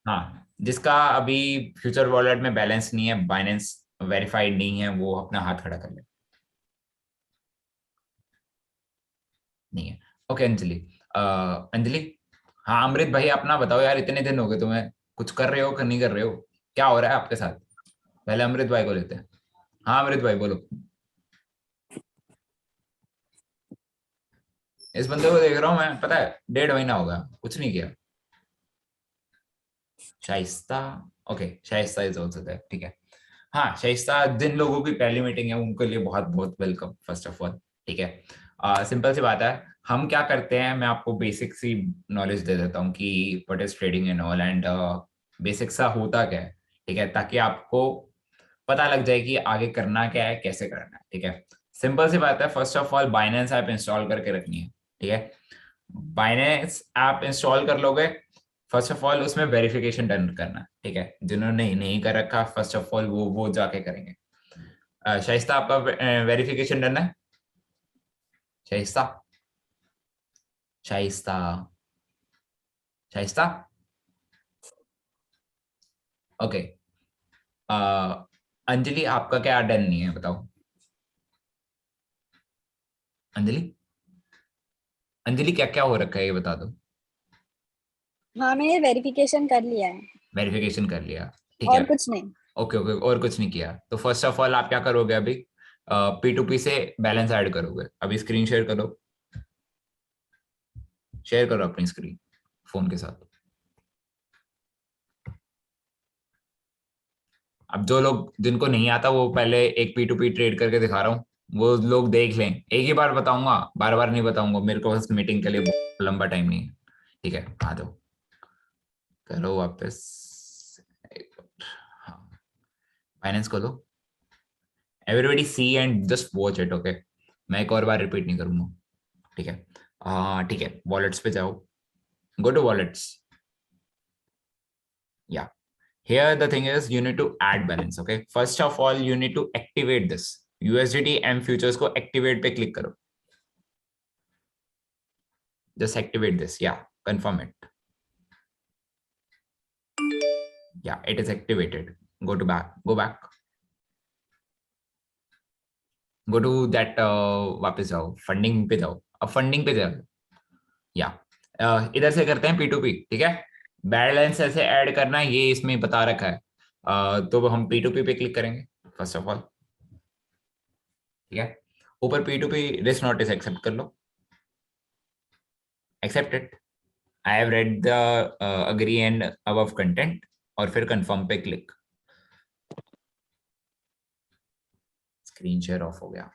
हाँ, जिसका अभी फ्यूचर वॉलेट में बैलेंस नहीं है, बाइनेंस वेरीफाइड नहीं है, वो अपना हाथ खड़ा कर ले। नहीं है। ओके अंजलि। अंजलि। हाँ अमृत भाई, अपना बताओ यार, इतने दिन हो गए तुम्हें, कुछ कर रहे हो कि नहीं कर रहे हो? क्या हो रहा है आपके साथ? पहले अमृत भाई को लेते हैं। हाँ अमृत भाई बोलो। इस बंदे को देख रहा हूँ मैं, पता है 1.5 महीना हो गया, कुछ नहीं किया। Shaista. Okay, Shaista is also there, ठीक है। हाँ शाइस्ता, जिन लोगों की पहली मीटिंग है उनके लिए बहुत बहुत वेलकम फर्स्ट ऑफ ऑल। ठीक है, सिंपल सी बात है। हम क्या करते हैं, मैं आपको बेसिक सी नॉलेज दे देता हूँ कि what is trading and all, and basic सा होता क्या है। ठीक है, ताकि आपको पता लग जाए कि आगे करना क्या है, कैसे करना है। ठीक है, सिंपल सी बात है। First of all Binance app install करके रखनी है। ठीक है, बाइनेंस ऐप इंस्टॉल कर लोगे, फर्स्ट ऑफ ऑल उसमें वेरिफिकेशन डन करना है। ठीक है, जिन्होंने नहीं कर रखा फर्स्ट ऑफ ऑल वो जाके करेंगे। शाइस्ता, आपका वेरिफिकेशन डन है? शाइस्ता। शाइस्ता। शाइस्ता। ओके। अंजलि, आपका क्या डन नहीं है बताओ? अंजलि। अंजलि, क्या क्या हो रखा है ये बता दो। हाँ, मैंने वेरिफिकेशन कर लिया है। वेरिफिकेशन कर लिया, ठीक है। और कुछ नहीं। ओके ओके, और कुछ नहीं किया तो फर्स्ट ऑफ ऑल आप क्या करोगे अभी? P2P से बैलेंस ऐड करोगे। अभी स्क्रीन शेयर करो। शेयर करो अपनी स्क्रीन फोन के साथ। अब जो लोग जिनको नहीं आता वो पहले एक P2P ट्रेड करके दिखा रहा हूँ, वो लोग देख लें। एक ही बार बताऊंगा, बार बार नहीं बताऊंगा, मेरे को बस मीटिंग के लिए बहुत लंबा टाइम नहीं है। ठीक है, आ जाओ, करो वापस। हाँ, फाइनेंस खोलो। Everybody see and just watch it, okay. मैं एक और बार रिपीट नहीं करूंगा। ठीक है, ठीक है, वॉलेट्स पे जाओ। Go to wallets. या, here the thing is you need to add balance, okay? First of all you need to activate this USDT M futures को activate पे click करो। just activate this, yeah, confirm it। yeah, it is activated। go back, go to that, वापस जाओ, funding पे जाओ। अब funding पे जाओ। या, इधर से करते हैं P2P, ठीक है। बैलेंस ऐसे ऐड करना है, ये इसमें बता रखा है। तो हम P2P पे क्लिक करेंगे फर्स्ट ऑफ ऑल। ठीक है, ऊपर P2P रिस्क नोटिस एक्सेप्ट कर लो। Accept it. I have read the agree and above content, और फिर कंफर्म पे क्लिक। स्क्रीन शेयर ऑफ हो गया।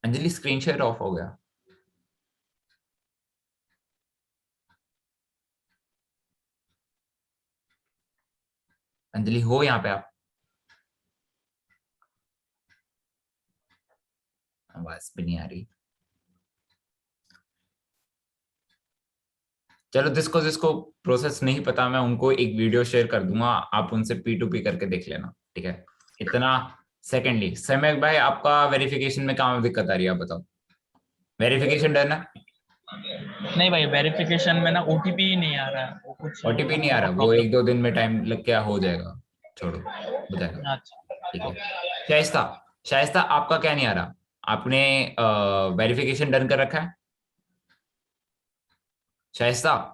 अंजलि, स्क्रीन शेयर ऑफ हो गया। अंजलि, हो यहाँ पे आप? आवाज भी नहीं आ रही। चलो, जिसको जिसको प्रोसेस नहीं पता, मैं उनको एक वीडियो शेयर कर दूंगा, आप उनसे P2P करके देख लेना। ठीक है, इतना। सेकेंडली समय भाई, आपका वेरिफिकेशन में कहाँ दिक्कत आ रही है, आप बताओ। वेरिफिकेशन डन है? नहीं भाई, वेरिफिकेशन में ना ओटीपी नहीं आ रहा है, वो कुछ OTP नहीं आ रहा, वो प्रॉब्लम। 1-2 दिन में टाइम लग के हो जाएगा। छोड़ो, हो जाएगा। ठीक अच्छा। है। शाइस्ता। शाइस्ता, आपका क्या नहीं आ रहा? आपने वेरिफिकेशन डन कर रखा है? शाइस्ता,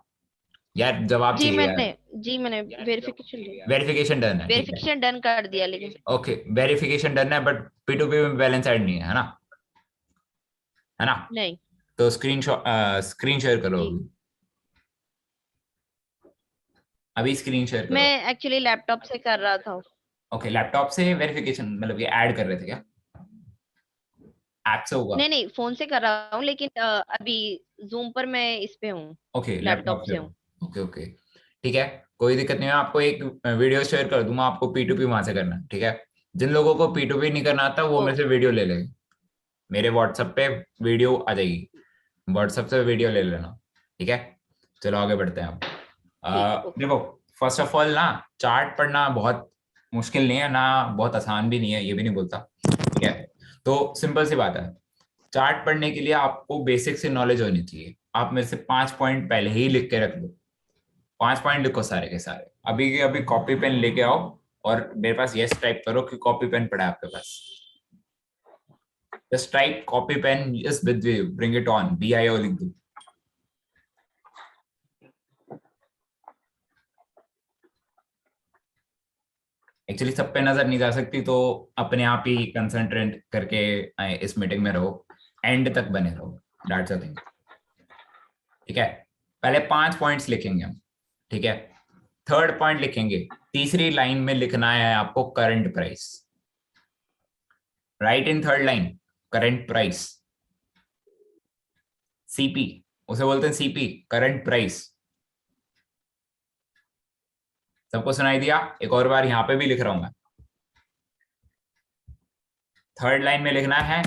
यार जवाब जी चाहिए मैंने यार। जी मैंने वेरिफिकेशन वेरिफिकेशन डन है, ठीक है। वेरिफिकेशन डन कर दिया, लेकिन ओके, वेरिफिकेशन डन है, बट P2P में बैलेंस ऐड नहीं है ना? है ना? नहीं। तो स्क्रीन शेयर करो जी, अभी। अभी स्क्रीन शेयर मैं करो। एक्चुअली लैपटॉप से कर रहा था। ओके, लैपटॉप से वेरिफिकेशन मतलब ये ऐड कर रहे थे क्या? ऐप से होगा। नहीं नहीं, फोन से कर रहा हूँ, लेकिन अभी जूम पर मैं इस पे हूँ, ओके, लैपटॉप लैपटॉप से से हो। हूँ। ओके ओके, ठीक है। कोई दिक्कत नहीं है, आपको एक वीडियो शेयर कर दूंगा, आपको P2P वहां से करना है, ठीक है। जिन लोगों को P2P नहीं करना आता वो मेरे से वीडियो ले लेंगे। मेरे व्हाट्सएप पे वीडियो आ जाएगी, व्हाट्सएप से वीडियो ले लेना। ठीक है, चलो आगे बढ़ते हैं। अब ठीक, ओके। देखो, फर्स्ट ऑफ ऑल ना, चार्ट पढ़ना बहुत मुश्किल नहीं है ना, बहुत आसान भी नहीं है, ये भी नहीं बोलता। ठीक है, तो सिंपल सी बात है। चार्ट पढ़ने के लिए आपको बेसिक से नॉलेज होनी चाहिए। आप मेरे से 5 पॉइंट पहले ही लिख के रख लो, 5 पॉइंट लिखो सारे के सारे, अभी के अभी कॉपी पेन लेके आओ और मेरे पास यस टाइप करो कि कॉपी पेन पड़ा है आपके पास। Just type copy pen yes with you, bring it on, BIO लिख दो। एक्चुअली सब पे नजर नहीं जा सकती, तो अपने आप ही कंसंट्रेट करके इस मीटिंग में रहो, एंड तक बने रहो, दैट्स द थिंग। ठीक है, पहले 5 पॉइंट्स लिखेंगे हम। ठीक है, थर्ड पॉइंट लिखेंगे, तीसरी लाइन में लिखना है आपको current price. Right in third line current price, CP, उसे बोलते हैं CP, करंट प्राइस। सबको सुनाई दिया? एक और बार यहां पे भी लिख रहा हूं मैं। थर्ड लाइन में लिखना है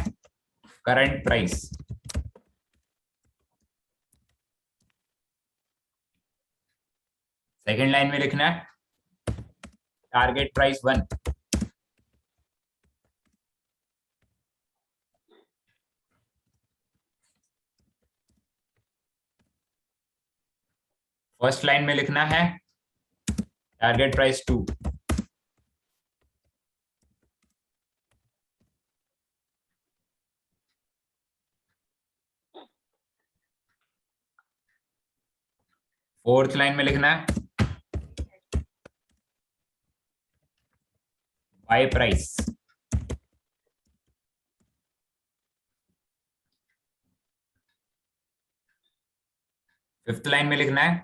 करंट प्राइस। सेकेंड लाइन में लिखना है टारगेट प्राइस 1। फर्स्ट लाइन में लिखना है टारगेट प्राइस 2। फोर्थ लाइन में लिखना है बाय प्राइस। फिफ्थ लाइन में लिखना है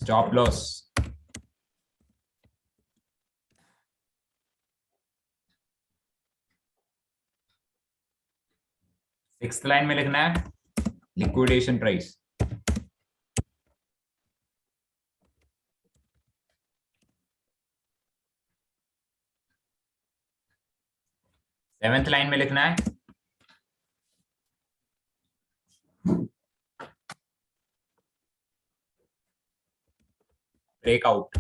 स्टॉप लॉस। सिक्स्थ लाइन में लिखना है लिक्विडेशन प्राइस। सेवेंथ लाइन में लिखना है ब्रेकआउट।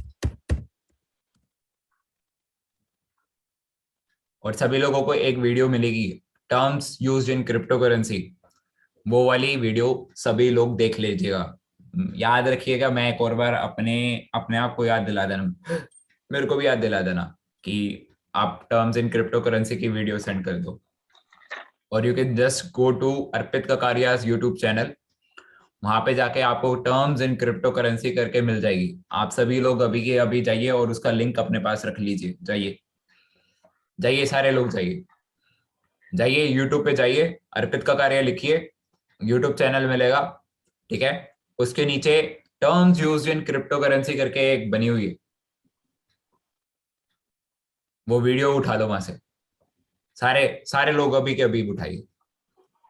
और सभी लोगों को एक वीडियो मिलेगी terms used in crypto currency, वो वाली वीडियो सभी लोग देख लीजिएगा। याद रखिएगा, मैं एक और बार अपने आप को याद दिला देना, मेरे को भी याद दिला देना कि आप टर्म्स इन क्रिप्टो करेंसी की वीडियो सेंड कर दो। और you can just go to Arpit Kakaria's YouTube channel, वहां पे जाके आपको टर्म्स इन क्रिप्टो करेंसी करके मिल जाएगी। आप सभी लोग अभी के अभी जाइए और उसका लिंक अपने पास रख लीजिए। जाइए जाइए, सारे लोग जाइए, जाइए यूट्यूब पे जाइए, अर्पित ककारिया लिखिए, यूट्यूब चैनल मिलेगा। ठीक है, उसके नीचे terms used in crypto currency करके एक बनी हुई है, वो वीडियो उठा लो वहां से। सारे सारे लोग अभी के अभी उठाइए,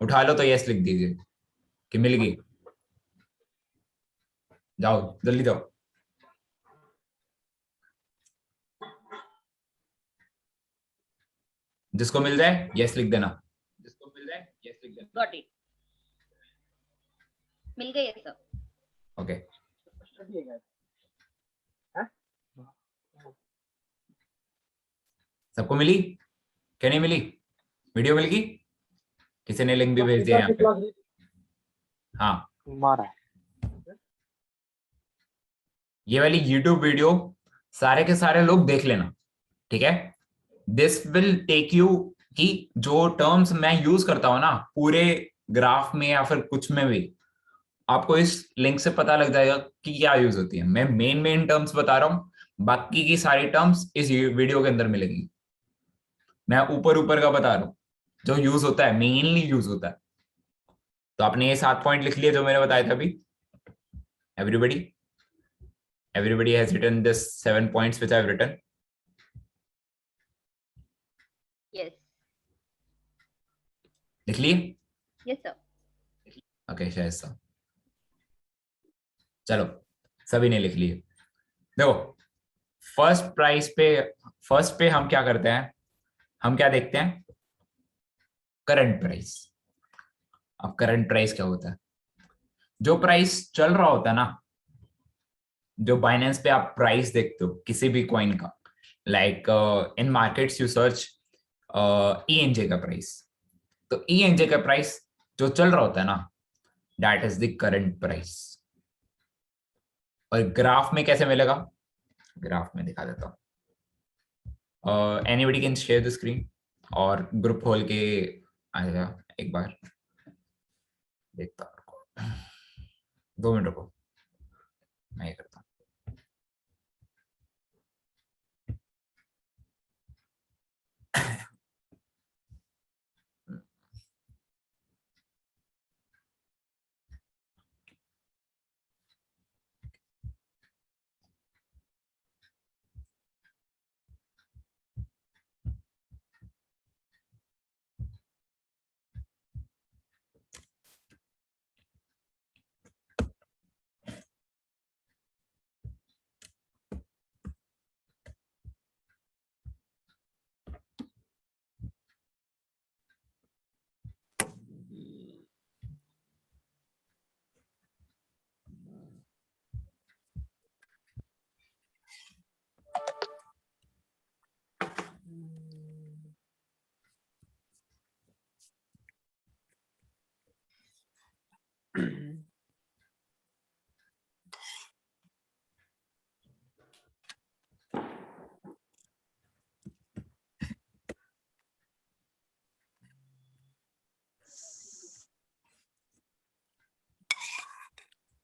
उठा लो तो यस लिख दीजिए कि मिल गई। जाओ जल्दी जाओ। जिसको मिल जाए यस लिख देना, जिसको मिल जाए यस लिख देना। गॉट इट, मिल गई है सब। ओके, सबको मिली? क्या नहीं मिली? वीडियो मिल गई? किसी ने लिंक भी भेज दिया यहाँ पे? हाँ, ये वाली YouTube वीडियो सारे के सारे लोग देख लेना। ठीक है, दिस विल टेक यू कि जो टर्म्स मैं यूज करता हूं ना पूरे ग्राफ में या फिर कुछ में भी, आपको इस लिंक से पता लग जाएगा कि क्या यूज होती है। मैं मेन टर्म्स बता रहा हूँ, बाकी की सारी टर्म्स इस वीडियो के अंदर मिलेगी। मैं ऊपर ऊपर का बता रहा हूँ जो यूज होता है, मेनली यूज होता है। तो आपने ये 7 पॉइंट लिख लिए जो मैंने बताया था अभी। Everybody has written this 7 points which I've written. Yes लिख लिए? Yes sir. ओके, शायद सा चलो सभी ने लिख लिए। देखो, फर्स्ट पे हम क्या करते हैं, हम क्या देखते हैं, करंट प्राइस। अब करंट प्राइस क्या होता है? जो प्राइस चल रहा होता है ना, जो बाइनेंस पे आप प्राइस देखते हो किसी भी कॉइन का, like in markets you search ENJ का प्राइस, तो ENJ का प्राइस जो चल रहा होता है ना, that is the current price. और ग्राफ में कैसे मिलेगा, ग्राफ में दिखा देता हूँ। Anybody can share the screen और ग्रुप खोल के आएगा, एक बार देखता हूँ, 2 मिनट रुको, मैं ये करता हूँ।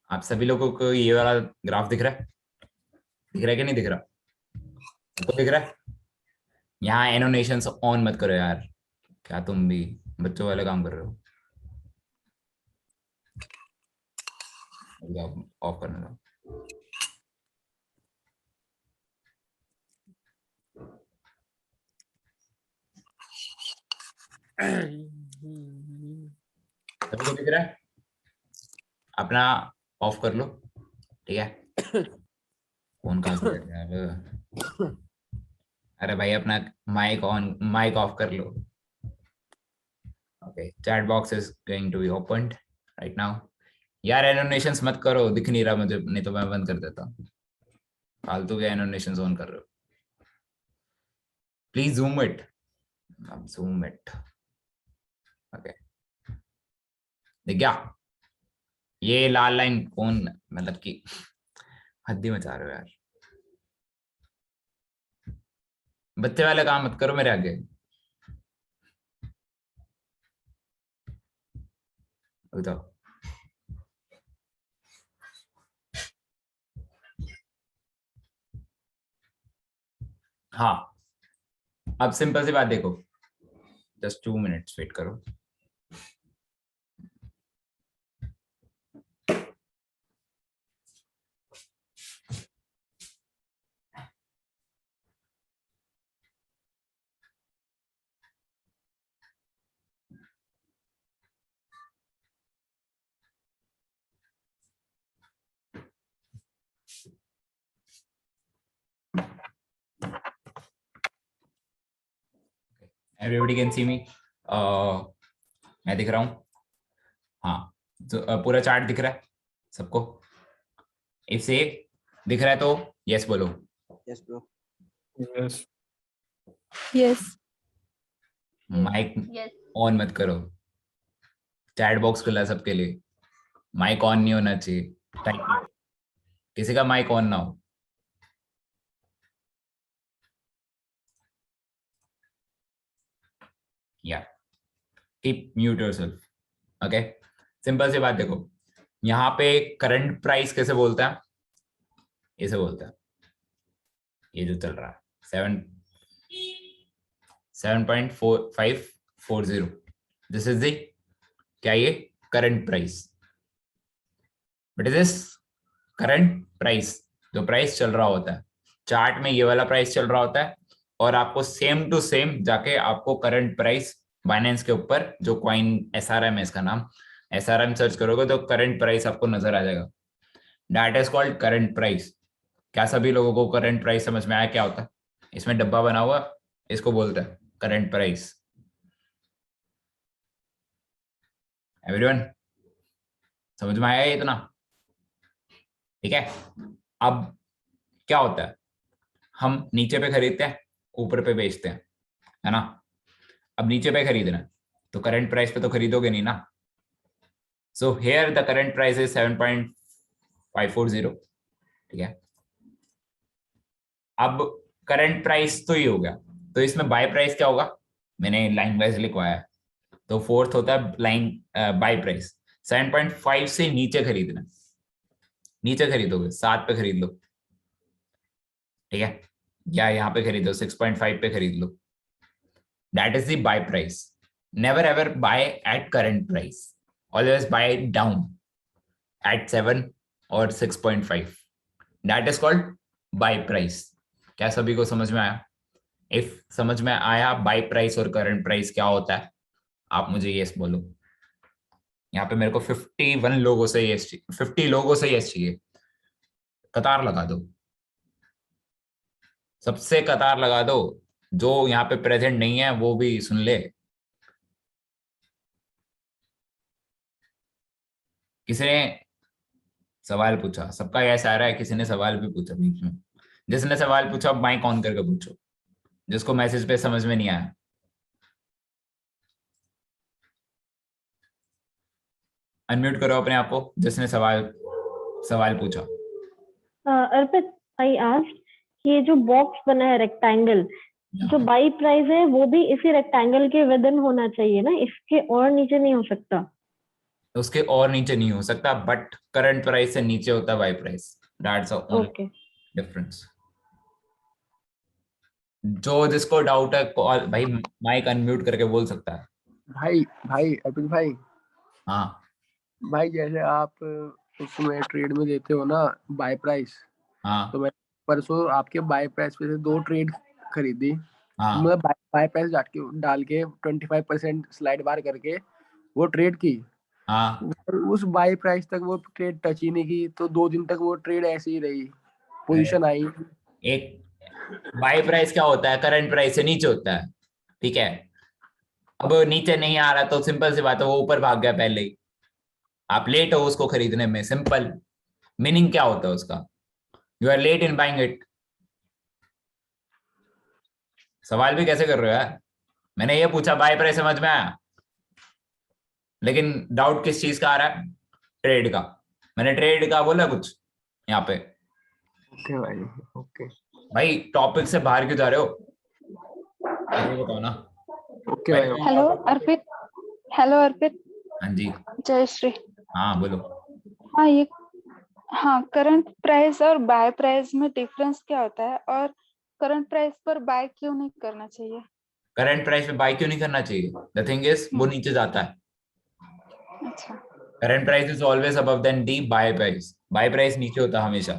आप सभी लोगों को ये वाला ग्राफ दिख रहा है, दिख रहा है कि नहीं दिख रहा, सबको दिख रहा है? यहाँ एनोटेशंस ऑन मत करो यार, क्या तुम भी बच्चों वाले काम कर रहे हो, ऑफ करने दो। सभी को दिख रहा है? अपना ऑफ कर लो, ठीक है? फोन कहाँ से कर रहा है? अरे भाई अपना माइक ऑन, माइक ऑफ कर लो। Okay, chat box is going to be opened right now. यार एनोटेशंस मत करो, दिख नहीं रहा मुझे, नहीं तो मैं बंद कर देता हूँ। फालतू के एनोटेशंस ऑन कर रहे हो, प्लीज जूम इट, अब जूम इट। ओके, दिख गया? ये लाल लाइन कौन, मतलब कि हद्दी मचा रहे हो यार, बच्चे वाले काम मत करो मेरे आगे। बताओ, हाँ अब सिंपल सी बात देखो, जस्ट 2 मिनट्स वेट करो। एवरीबॉडी कैन सी मी, मैं दिख रहा हूँ? हाँ, तो पूरा चार्ट दिख रहा है सबको? इसे दिख रहा है तो यस बोलो। Yes, bro. Yes. Yes mic yes on मत करो, चैट बॉक्स खुला है सबके लिए, माइक ऑन नहीं होना चाहिए, टाइप किसी का माइक ऑन ना हो। या keep mute yourself, okay? Simple सी बात देखो, यहाँ पे करंट प्राइस कैसे बोलता है, ऐसे बोलता है, ये जो चल रहा है 7.4540, दिस इज द, क्या ये current price, but is this current price, जो प्राइस चल रहा होता है चार्ट में, ये वाला प्राइस चल रहा होता है, और आपको सेम टू सेम जाके आपको करंट प्राइस बाइनेंस के ऊपर, जो कॉइन SRM है इसका नाम, SRM सर्च करोगे तो करंट प्राइस आपको नजर आ जाएगा, that is called current price. क्या सभी लोगों को करंट प्राइस समझ में आया क्या होता है? इसमें डब्बा बना हुआ, इसको बोलते हैं करंट प्राइस। एवरीवन समझ में आया इतना? ठीक है, अब क्या होता है, हम नीचे पे खरीदते हैं, ऊपर पे बेचते हैं, है ना। अब नीचे पे खरीदना है तो करंट प्राइस पे तो खरीदोगे नहीं ना। So here the current price is 7.540, ठीक है। अब करंट प्राइस तो ये हो गया, तो इसमें बाय प्राइस क्या होगा, मैंने लाइन वाइज लिखवाया है। तो फोर्थ होता है लाइन बाय प्राइस, 7.5 से नीचे खरीदना, नीचे खरीदोगे 7 पे खरीद लो, ठीक है, या यहाँ पे खरीदो 6.5 पे खरीद लो, that is the buy price. Never ever buy at current price, always buy down at 7 और 6.5, that is called buy price. क्या सभी को समझ में आया? इफ समझ में आया बाय प्राइस और करंट प्राइस क्या होता है, आप मुझे यस बोलो। यहाँ पे मेरे को 51 लोगों से यस, 50 लोगों से यस चाहिए। कतार लगा दो, सबसे कतार लगा दो, जो यहाँ पे प्रेजेंट नहीं है वो भी सुन ले। किसी ने सवाल पूछा, सबका यस आ रहा है, किसी ने सवाल भी पूछा बीच में। जिसने सवाल पूछा माइक ऑन करके पूछो, जिसको मैसेज पे समझ में नहीं आया। अनम्यूट करो अपने आप को, जिसने सवाल पूछा। अर्पित, आई आस्क्ड कि ये जो बॉक्स बना है रेक्टेंगल, जो बाई प्राइस है वो भी इसी रेक्टेंगल के विद इन होना चाहिए ना, इसके और नीचे नहीं हो सकता? उसके और नीचे नहीं हो सकता, बट करंट प्राइस से नीचे होता है by price, that's the only difference. जो जिसको डाउट है कॉल, भाई माइक अनम्यूट करके बोल सकता है। भाई अर्पित भाई, हाँ भाई जैसे आप उसमें ट्रेड में देते हो ना बाय प्राइस, हाँ तो मैं परसों आपके बाय प्राइस पे से 2 ट्रेड खरीदी। हाँ मैं बाय प्राइस डाल के 25% स्लाइड बार करके वो ट्रेड की। हाँ। उस बाय प्राइस तक वो ट्रेड टच ही नहीं की, तो 2 दिन तक वो ट्रेड ऐसे ही रही, पोजीशन आई। एक बाय प्राइस क्या होता है, करंट प्राइस से नीचे होता है, ठीक है। अब नीचे नहीं आ रहा तो सिंपल सी बात है, वो ऊपर भाग गया पहले ही, आप लेट हो उसको खरीदने में, सिंपल। मीनिंग क्या होता है उसका, you are late in buying it. सवाल भी कैसे कर रहे हो यार, मैंने ये पूछा बाय प्राइस समझ में आया, लेकिन डाउट किस चीज का आ रहा है, ट्रेड का। मैंने ट्रेड का बोला कुछ यहाँ पे। ओके भाई, ओके भाई टॉपिक से बाहर क्यों जा रहे हो, ये बताओ ना। ओके भाई। हेलो अर्पित, हेलो अर्पित। हाँ जी, जय श्री। हाँ बोलो। हाँ ये, हाँ करंट प्राइस और बाय प्राइस में डिफरेंस क्या होता है, और करंट प्राइस पर बाय क्यों नहीं करना चाहिए? करंट प्राइस पे बाय क्यों नहीं करना चाहिए, द थिंग इज वो नीचे जाता है। अच्छा, current price is always above than the buy price, buy price नीचे होता है हमेशा।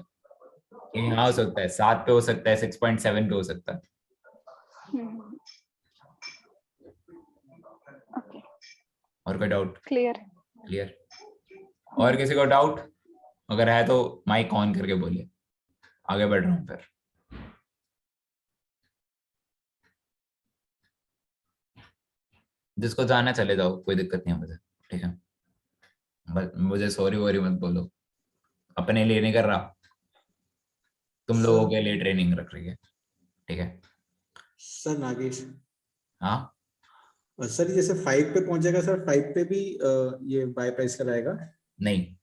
ये यहाँ हो सकता है 7 पे हो सकता है, 6.7 पे हो सकता है। ओके, और कोई डाउट? क्लियर। क्लियर। और किसी को डाउट अगर है तो माइक ऑन करके बोलिए, आगे बढ़ रहा हूँ फिर। जिसको जाना चले जाओ, कोई दिक्कत नहीं है मुझे, ठीक है। बस मुझे सॉरी वॉरी मत बोलो, अपने लिए नहीं कर रहा, तुम लोगों के लिए ट्रेनिंग रख रही है, ठीक है। सर नागेश, हाँ सर जैसे 5 पे पहुंचेगा सर, 5 पे भी ये बाय प्राइस का रहेगा? नहीं,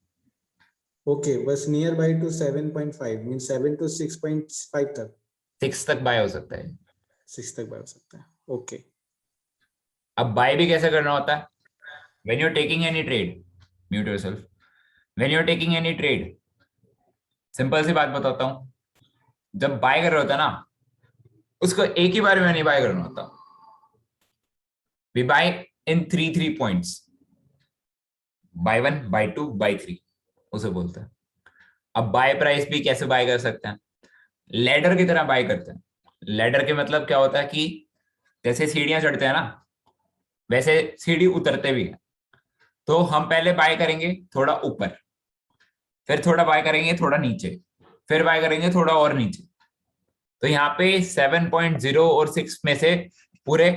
ओके, बस near buy to 7.5 mean 7 to 6.5 तक, 6 तक बाय हो सकता है। 6 तक बाय हो सकता है। ओके, अब बाय भी कैसे करना होता है, when you are taking any trade, mute yourself, when you are taking any trade, simple सी बात बताता हूं, जब बाय कर रहे होता है ना, उसको एक ही बार में नहीं बाय करना होता, we buy in 3 points, buy 1 buy 2 buy 3 उसे बोलते हैं। अब बाय प्राइस भी कैसे बाय कर सकते हैं, लैडर की तरह बाय करते हैं। लैडर के मतलब क्या होता है कि जैसे सीढ़ियां चढ़ते हैं ना, वैसे सीढ़ी उतरते भी है। तो हम पहले बाय करेंगे थोड़ा ऊपर, फिर थोड़ा बाय करेंगे थोड़ा नीचे, फिर बाय करेंगे थोड़ा और नीचे। तो यहाँ पे 7.0 और 6 में से पूरे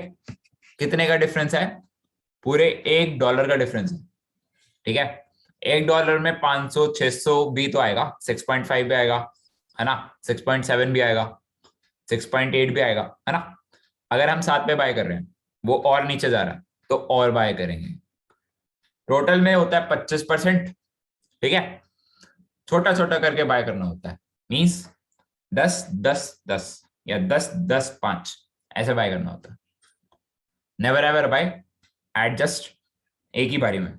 कितने का डिफरेंस है, पूरे $1 का डिफरेंस है, ठीक है। $1 में 500 600 भी तो आएगा, 6.5 भी आएगा, है ना, 6.7 भी आएगा। 6.8 भी आएगा, है ना। अगर हम 7 पे बाय कर रहे हैं, वो और नीचे जा रहा है तो और बाय करेंगे। टोटल में होता है 25%, ठीक है। छोटा छोटा करके बाय करना होता है, मींस 10 10 10 या 10 10 5 ऐसे बाय करना होता है। नेवर एवर बाय एडजस्ट एक ही बारी में,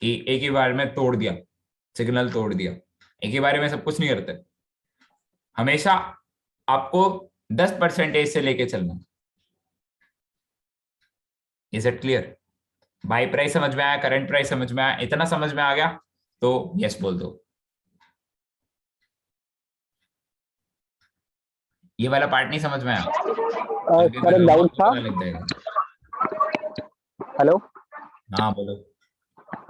कि एक ही बार में तोड़ दिया, सिग्नल तोड़ दिया, एक ही बारे में सब कुछ नहीं करते। हमेशा आपको 10% से लेके चलना। Is it clear? Buy price समझ में आया, करंट प्राइस समझ में आया? इतना समझ में आ गया तो यस बोल दो। ये वाला पार्ट नहीं समझ में आया? सर एक डाउट था। लग जाएगा। हेलो, हाँ बोलो।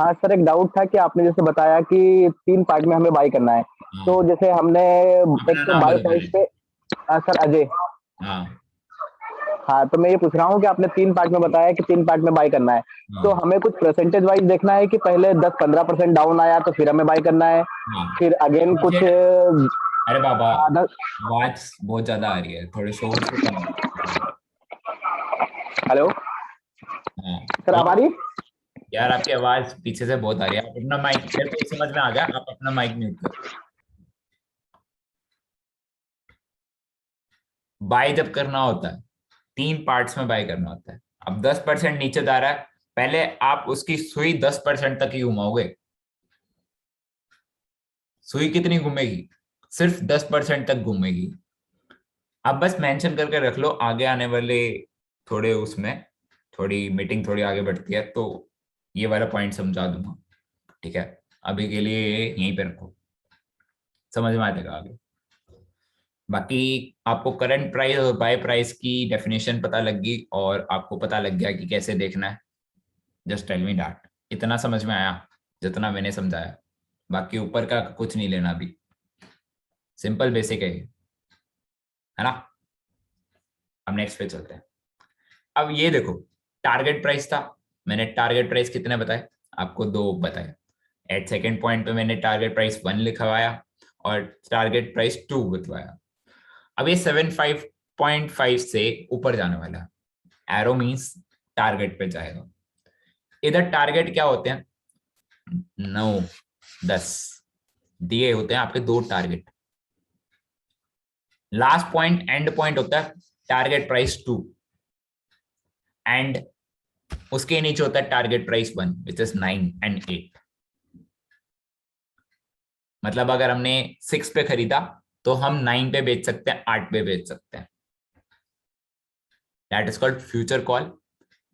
हाँ सर एक डाउट था कि आपने जैसे बताया कि 3 पार्ट में हमें बाय करना है, हाँ। तो जैसे हमने अपना एक तो नाम बाय बता प्राइस पहले। पे सर अजय। हाँ हाँ, तो मैं ये पूछ रहा हूँ कि आपने 3 पार्ट में बताया कि 3 पार्ट में बाय करना है, हाँ तो हमें कुछ परसेंटेज वाइज देखना है कि पहले 10-15% डाउन आया तो फिर हमें बाय करना है, हाँ। फिर अगेन कुछ अरे बाबा, आधा। आवाज बहुत ज्यादा आ रही है, थोड़े शोर से कम। हेलो हाँ सर, अब आ रही है? यार, आपकी आवाज पीछे से बहुत आ रही है। आप अपना माइक, मेरे को समझ में आ गया, आप अपना माइक म्यूट करो। बाय जब करना होता है 3 पार्ट्स में बाय करना होता है। अब 10% नीचे जा रहा है, पहले आप उसकी सुई 10% तक ही घुमाओगे। सुई कितनी घूमेगी? सिर्फ 10% तक घूमेगी। अब बस मेंशन करके रख लो, आगे आने वाले थोड़े उसमें थोड़ी मीटिंग थोड़ी आगे बढ़ती है तो ये वाला पॉइंट समझा दूंगा, ठीक है। अभी के लिए यहीं पे रखो, समझ में आ जाएगा आगे। बाकी आपको करंट प्राइस और बाय प्राइस की डेफिनेशन पता लग गई और आपको पता लग गया कि कैसे देखना है। Just tell me that. इतना समझ में आया जितना मैंने समझाया? बाकी ऊपर का कुछ नहीं लेना अभी, सिंपल बेसिक है ये, है ना। अब नेक्स्ट पे चलते हैं। अब ये देखो, टारगेट प्राइस था, मैंने टारगेट प्राइस कितने बताए आपको? 2 बताए। एट सेकेंड पॉइंट पे मैंने टारगेट प्राइस 1 लिखवाया और टारगेट प्राइस 2 लिखवाया। अब ये 75.5 से ऊपर जाने वाला है, एरो मींस टारगेट पे जाएगा। इधर टारगेट क्या होते हैं? 9 10 दिए होते हैं आपके 2 target. Last point and point होता है टारगेट प्राइस 2 एंड उसके नीचे होता है target price 1 which is 9 and 8। मतलब अगर हमने 6 पे खरीदा तो हम 9 पे बेच सकते हैं, 8 पे बेच सकते हैं। That is called future call.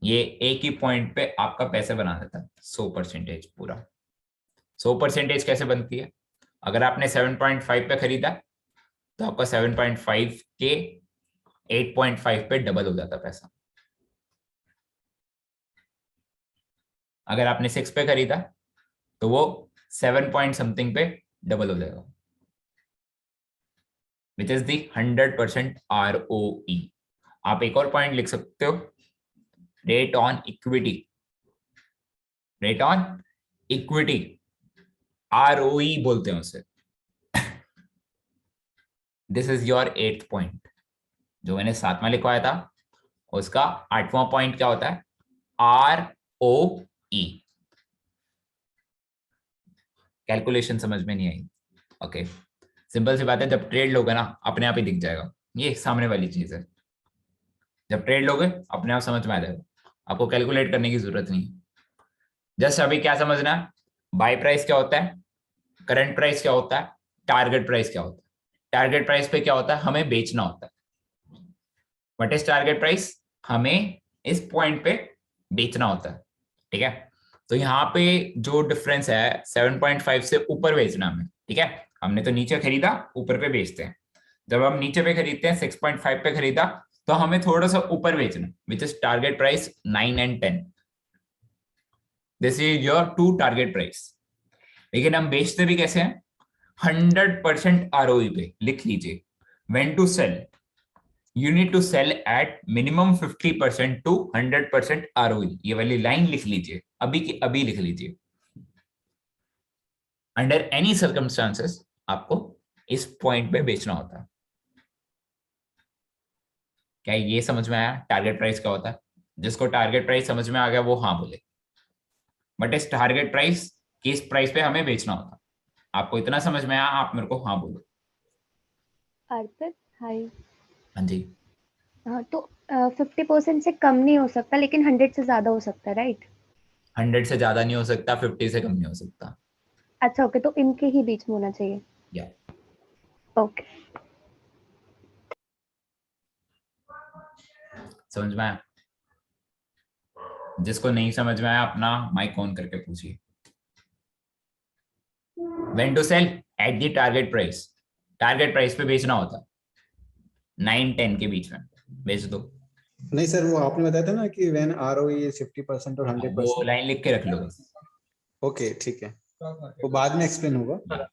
ये एक ही पॉइंट पे आपका पैसे बना देता है 100% पूरा। 100% कैसे बनती है? अगर आपने 7.5 पे खरीदा तो आपका 7.5 के 8.5 पे डबल हो जाता पैसा। अगर आपने 6 पे खरीदा तो वो 7 पॉइंट समथिंग पे डबल हो जाएगा, विच इज दी 100% ROE। आप एक और पॉइंट लिख सकते हो, rate on equity. Rate on equity, ROE बोलते हैं उसे। This is your 8th point. जो मैंने 7वां लिखवाया था उसका 8वां पॉइंट क्या होता है? ROE। कैलकुलेशन समझ में नहीं आई? ओके, सिंपल सी बात है, जब ट्रेड लोगे ना अपने आप ही दिख जाएगा, ये सामने वाली चीज है। जब ट्रेड लोगे अपने आप समझ में आ जाएगा, आपको कैलकुलेट करने की जरूरत नहीं है। जस्ट अभी क्या समझना है? बाय प्राइस क्या होता है, करंट प्राइस क्या होता है, टारगेट प्राइस क्या होता है। टारगेट प्राइस पे क्या होता है? हमें बेचना होता है। What is target price? हमें इस पॉइंट पे बेचना होता है, ठीक है। तो यहाँ पे जो डिफरेंस है 7.5 से ऊपर बेचना हमें, ठीक है। हमने तो नीचे खरीदा, ऊपर पे बेचते हैं। जब हम नीचे पे खरीदते हैं 6.5 पे खरीदा तो हमें थोड़ा सा ऊपर बेचना, which is target price 9 and 10। This is your 2 target price. लेकिन हम बेचते भी कैसे हैं? 100% ROE पे। लिख लीजिए, when to sell you need to sell at minimum 50% to 100% ROE। ये वाली लाइन लिख लीजिए, अभी की अभी लिख लीजिए। अंडर एनी सर्कमस्टांसेस आपको इस पॉइंट पे बेचना होता है। क्या ये समझ में आया टारगेट प्राइस क्या होता है? जिसको टारगेट प्राइस समझ में आ गया वो हाँ बोले। बट इस टारगेट प्राइस किस प्राइस पे हमें बेचना होता है, आपको इतना समझ में आया, आप मेरे को हाँ बोलो। अर्पित हाय। हाँ जी। हाँ तो 50% से कम नहीं हो सकता लेकिन 100 से ज्यादा हो सकता है, राइट? 100 से ज्यादा नहीं हो सकता, 50 से कम नहीं हो सकता। अच्छा ओके, तो इनके ही बीच में होना चाहिए। या ओके। समझ में आया? जिसको नहीं समझ में आया अपना माइक ऑन करके पूछिए। When to sell at the target price, target price पे बेचना होता 9-10 के बीच में बेच दो। नहीं सर, वो आपने बताया था ना कि व्हेन ROE is 50% और वो 100%। लाइन लिख के रख लो बस। ओके ठीक है, वो बाद में एक्सप्लेन होगा।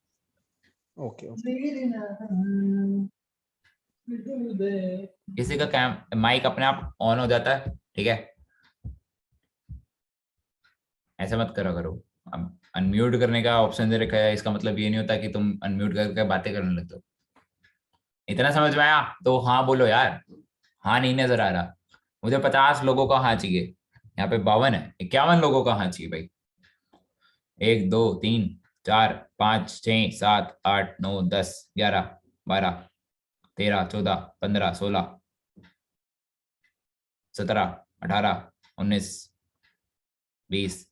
ओके किसी का कैम माइक अपने आप ऑन हो जाता है, ठीक है? ऐसा मत करो करो। अब अनम्यूट करने का ऑप्शन दे रखा है, इसका मतलब ये नहीं होता कि तुम अनम्यूट करके बातें करने लगते हो। इतना समझ में आया तो हाँ बोलो यार। हाँ नहीं नजर आ रहा मुझे, 50 लोगों का हाँ चाहिए, यहाँ पे 52 है, 51 लोगों का हाँ चाहिए भाई। 1 2 3 4 5 6 7 8 9 10 11 12 13 14 15 16 17 18 19 20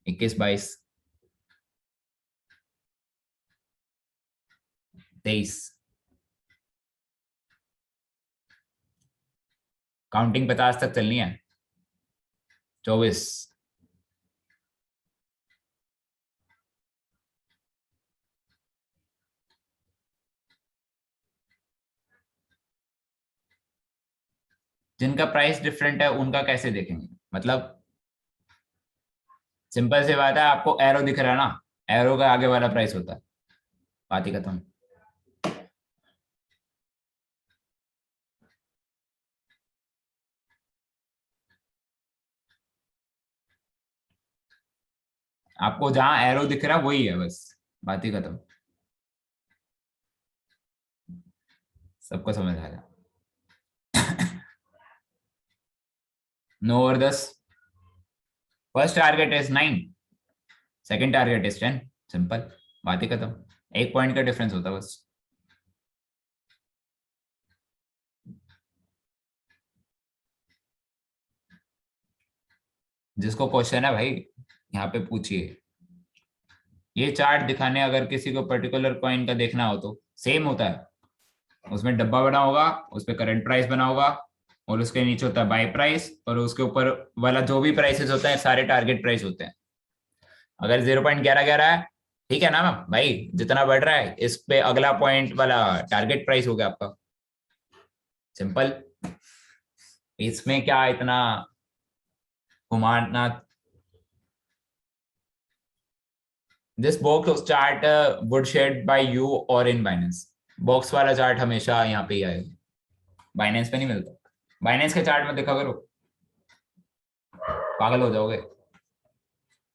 21 22 23। काउंटिंग 50 तक चलनी है। 24। जिनका प्राइस डिफरेंट है उनका कैसे देखेंगे? मतलब सिंपल सी बात है, आपको एरो दिख रहा है ना, एरो का आगे वाला प्राइस होता है, बात ही खत्म। आपको जहां एरो दिख रहा है वही है बस, बात ही खत्म। सबको समझ आ गया? 9 और 10। First target is 9, second target is 10, simple, बात ही खत्म। 1 पॉइंट का डिफरेंस होता है बस। जिसको क्वेश्चन है भाई यहाँ पे पूछिए। ये चार्ट दिखाने अगर किसी को पर्टिकुलर कॉइन का देखना हो तो सेम होता है, उसमें डब्बा बना होगा, उस पर करंट प्राइस बना होगा और उसके नीचे होता है बाय प्राइस, और उसके ऊपर वाला जो भी प्राइसेस होते हैं सारे टारगेट प्राइस होते हैं। अगर 0.1111 है, ठीक है ना भाई, जितना बढ़ रहा है इस पे अगला पॉइंट वाला टारगेट प्राइस हो गया आपका, सिंपल। इसमें क्या इतना घुमाना। This box chart would shade by you और इन बाइनेंस। बॉक्स वाला चार्ट हमेशा यहाँ पे ही आएगा, बाइनेंस पे नहीं मिलता। बाइनेंस के चार्ट में देखा करो, पागल हो जाओगे।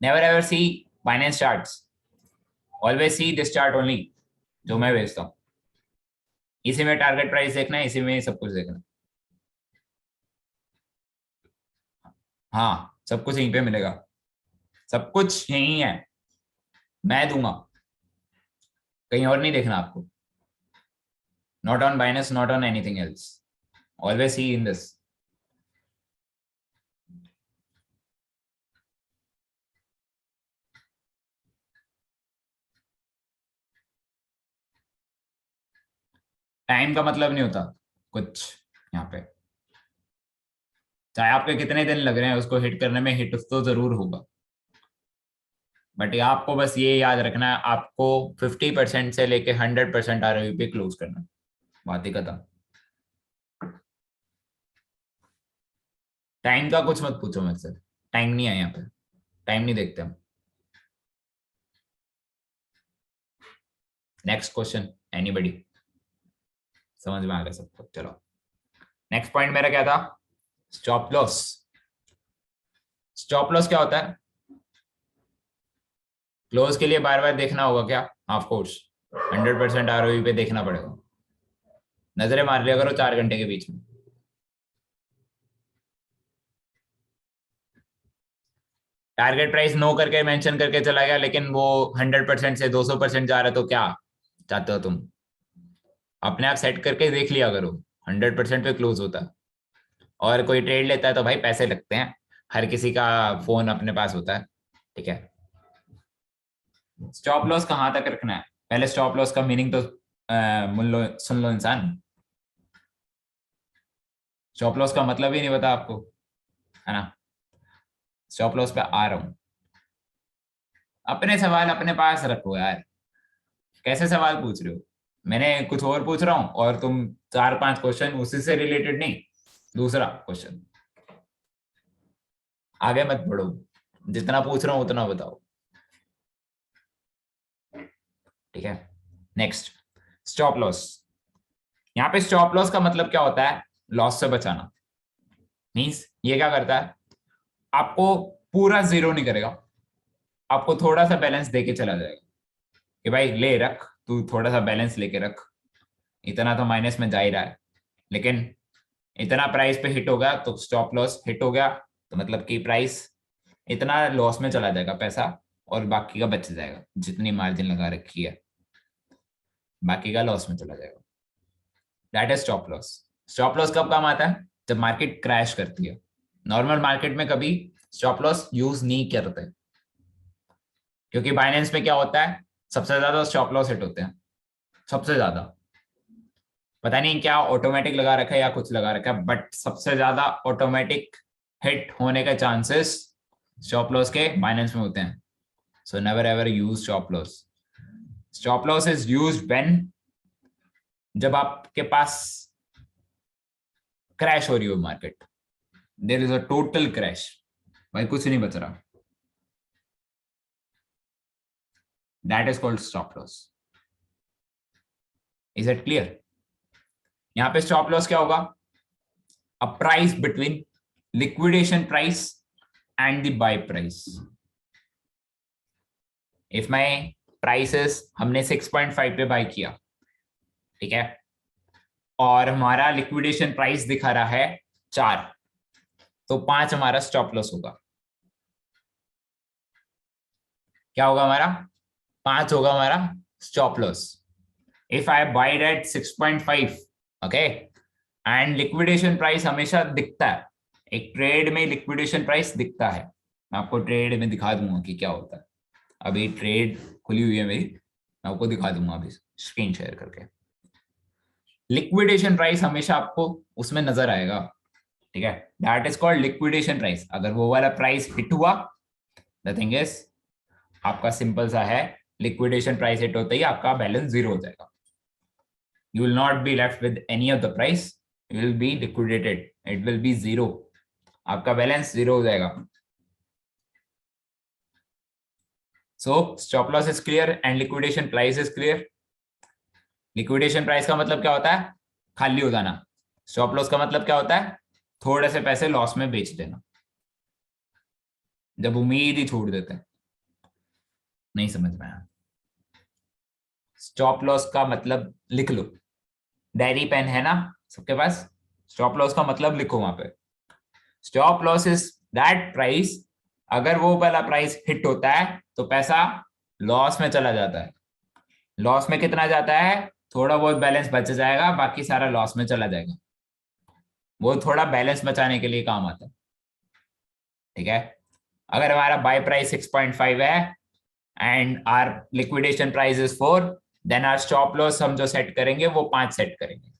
Never ever see Binance charts, always see this chart only, जो मैं भेजता हूँ। इसी में टारगेट प्राइस देखना है, इसी में सब कुछ देखना है। हाँ सब कुछ यहीं पे मिलेगा, सब कुछ यहीं है, मैं दूंगा, कहीं और नहीं देखना आपको। Not on Binance, not on anything else, always see in this. Time का मतलब नहीं होता कुछ यहाँ पे, चाहे आपके कितने दिन लग रहे हैं उसको हिट करने में, हिट तो जरूर होगा। बट ये आपको बस ये याद रखना है, आपको 50% से लेके 100% ROE पे क्लोज करना, बात ही खत्म। टाइम का कुछ मत पूछो मुझसे, टाइम नहीं है यहाँ पे, टाइम नहीं देखते हम। Next question, anybody? समझ में आ गया सबको? चलो नेक्स्ट पॉइंट मेरा क्या था, स्टॉप लॉस। स्टॉप लॉस क्या होता है? क्लोज के लिए बार बार देखना होगा क्या? ऑफ कोर्स 100% ROE पे देखना पड़ेगा। नजरें मार लिया करो 4 घंटे के बीच में। टारगेट प्राइस नो करके मेंशन करके चला गया, लेकिन वो 100% से 200% जा रहा है, तो क्या चाहते हो तुम? अपने आप सेट करके देख लिया करो, 100% पे क्लोज होता है। और कोई ट्रेड लेता है तो भाई पैसे लगते हैं, हर किसी का फोन अपने पास होता है, ठीक है। स्टॉप लॉस कहाँ तक रखना है? पहले स्टॉप लॉस का मीनिंग तो सुन लो इंसान। स्टॉप लॉस का मतलब ही नहीं पता आपको, है ना? स्टॉप लॉस पे आ रहा हूं। अपने सवाल अपने पास रखो यार, कैसे सवाल पूछ रहे हो? मैंने कुछ और पूछ रहा हूं और तुम 4-5 क्वेश्चन उसी से रिलेटेड नहीं। दूसरा क्वेश्चन, आगे मत बढ़ो, जितना पूछ रहा हूं उतना बताओ, ठीक है। Next, stop loss. यहाँ पे स्टॉप लॉस का मतलब क्या होता है? लॉस से बचाना। मींस ये क्या करता है? आपको पूरा जीरो नहीं करेगा, आपको थोड़ा सा बैलेंस देके चला जाएगा कि भाई ले रख, तू थोड़ा सा बैलेंस लेके रख, इतना तो माइनस में जा ही रहा है, लेकिन इतना प्राइस पे हिट होगा तो स्टॉप लॉस हिट हो गया, तो मतलब कि प्राइस इतना लॉस में चला जाएगा पैसा, और बाकी का बच जाएगा, जितनी मार्जिन लगा रखी है बाकी का लॉस में चला जाएगा। That is stop loss. Stop loss कब काम आता है? जब मार्केट क्रैश करती है। नॉर्मल मार्केट में कभी स्टॉप लॉस यूज नहीं करते, क्योंकि बाइनेंस में क्या होता है, सबसे ज्यादा स्टॉप लॉस हिट होते हैं, सबसे ज्यादा। पता नहीं क्या ऑटोमेटिक लगा रखा है या कुछ लगा रखा है, बट सबसे ज्यादा ऑटोमेटिक हिट होने के चांसेस स्टॉप लॉस के बाइनेंस में होते हैं। So never ever use stop loss. Stop loss is used when, जब आपके पास क्रैश हो रही हो market, there is a total crash, भाई कुछ नहीं बच रहा, that is called stop loss. Is it clear? यहां पे स्टॉप लॉस क्या होगा? A price between liquidation price and the buy price. If my prices, हमने 6.5 पे बाय किया, ठीक है, और हमारा लिक्विडेशन प्राइस दिखा रहा है 4, तो 5 हमारा स्टॉप लॉस होगा। क्या होगा हमारा? 5 होगा हमारा stop loss. If I buyed at 6.5, okay, and liquidation price हमेशा दिखता है, एक ट्रेड में लिक्विडेशन प्राइस दिखता है, मैं आपको ट्रेड में दिखा दूंगा कि क्या होता है। अभी ट्रेड खुली हुई है मेरी, मैं आपको दिखा दूंगा अभी स्क्रीन शेयर करके। लिक्विडेशन प्राइस हमेशा आपको उसमें नजर आएगा, ठीक है, that is called liquidation price. अगर वो वाला प्राइस हिट हुआ, द थिंग इज, आपका सिंपल सा है, लिक्विडेशन प्राइस हिट होता ही आपका बैलेंस जीरो हो जाएगा। You will not be left with any of the price, you will be liquidated, it will be zero, आपका बैलेंस जीरो हो जाएगा। So stop loss is clear and liquidation price is clear. Liquidation price का मतलब क्या होता है? खाली हो जाना। स्टॉप लॉस का मतलब क्या होता है? थोड़े से पैसे लॉस में बेच देना, जब उम्मीद ही छोड़ देते हैं। नहीं समझ में आया? स्टॉप लॉस का मतलब लिख लो, डायरी पेन है ना सबके पास? स्टॉप लॉस का मतलब लिखो वहां पे। Stop loss is that price, अगर वो वाला प्राइस हिट होता है तो पैसा लॉस में चला जाता है। लॉस में कितना जाता है? थोड़ा बहुत बैलेंस बच जाएगा, बाकी सारा लॉस में चला जाएगा। वो थोड़ा बैलेंस बचाने के लिए काम आता है, ठीक है। अगर हमारा बाय प्राइस 6.5 है and our liquidation price is 4, then our stop loss हम जो सेट करेंगे वो 5 सेट करेंगे।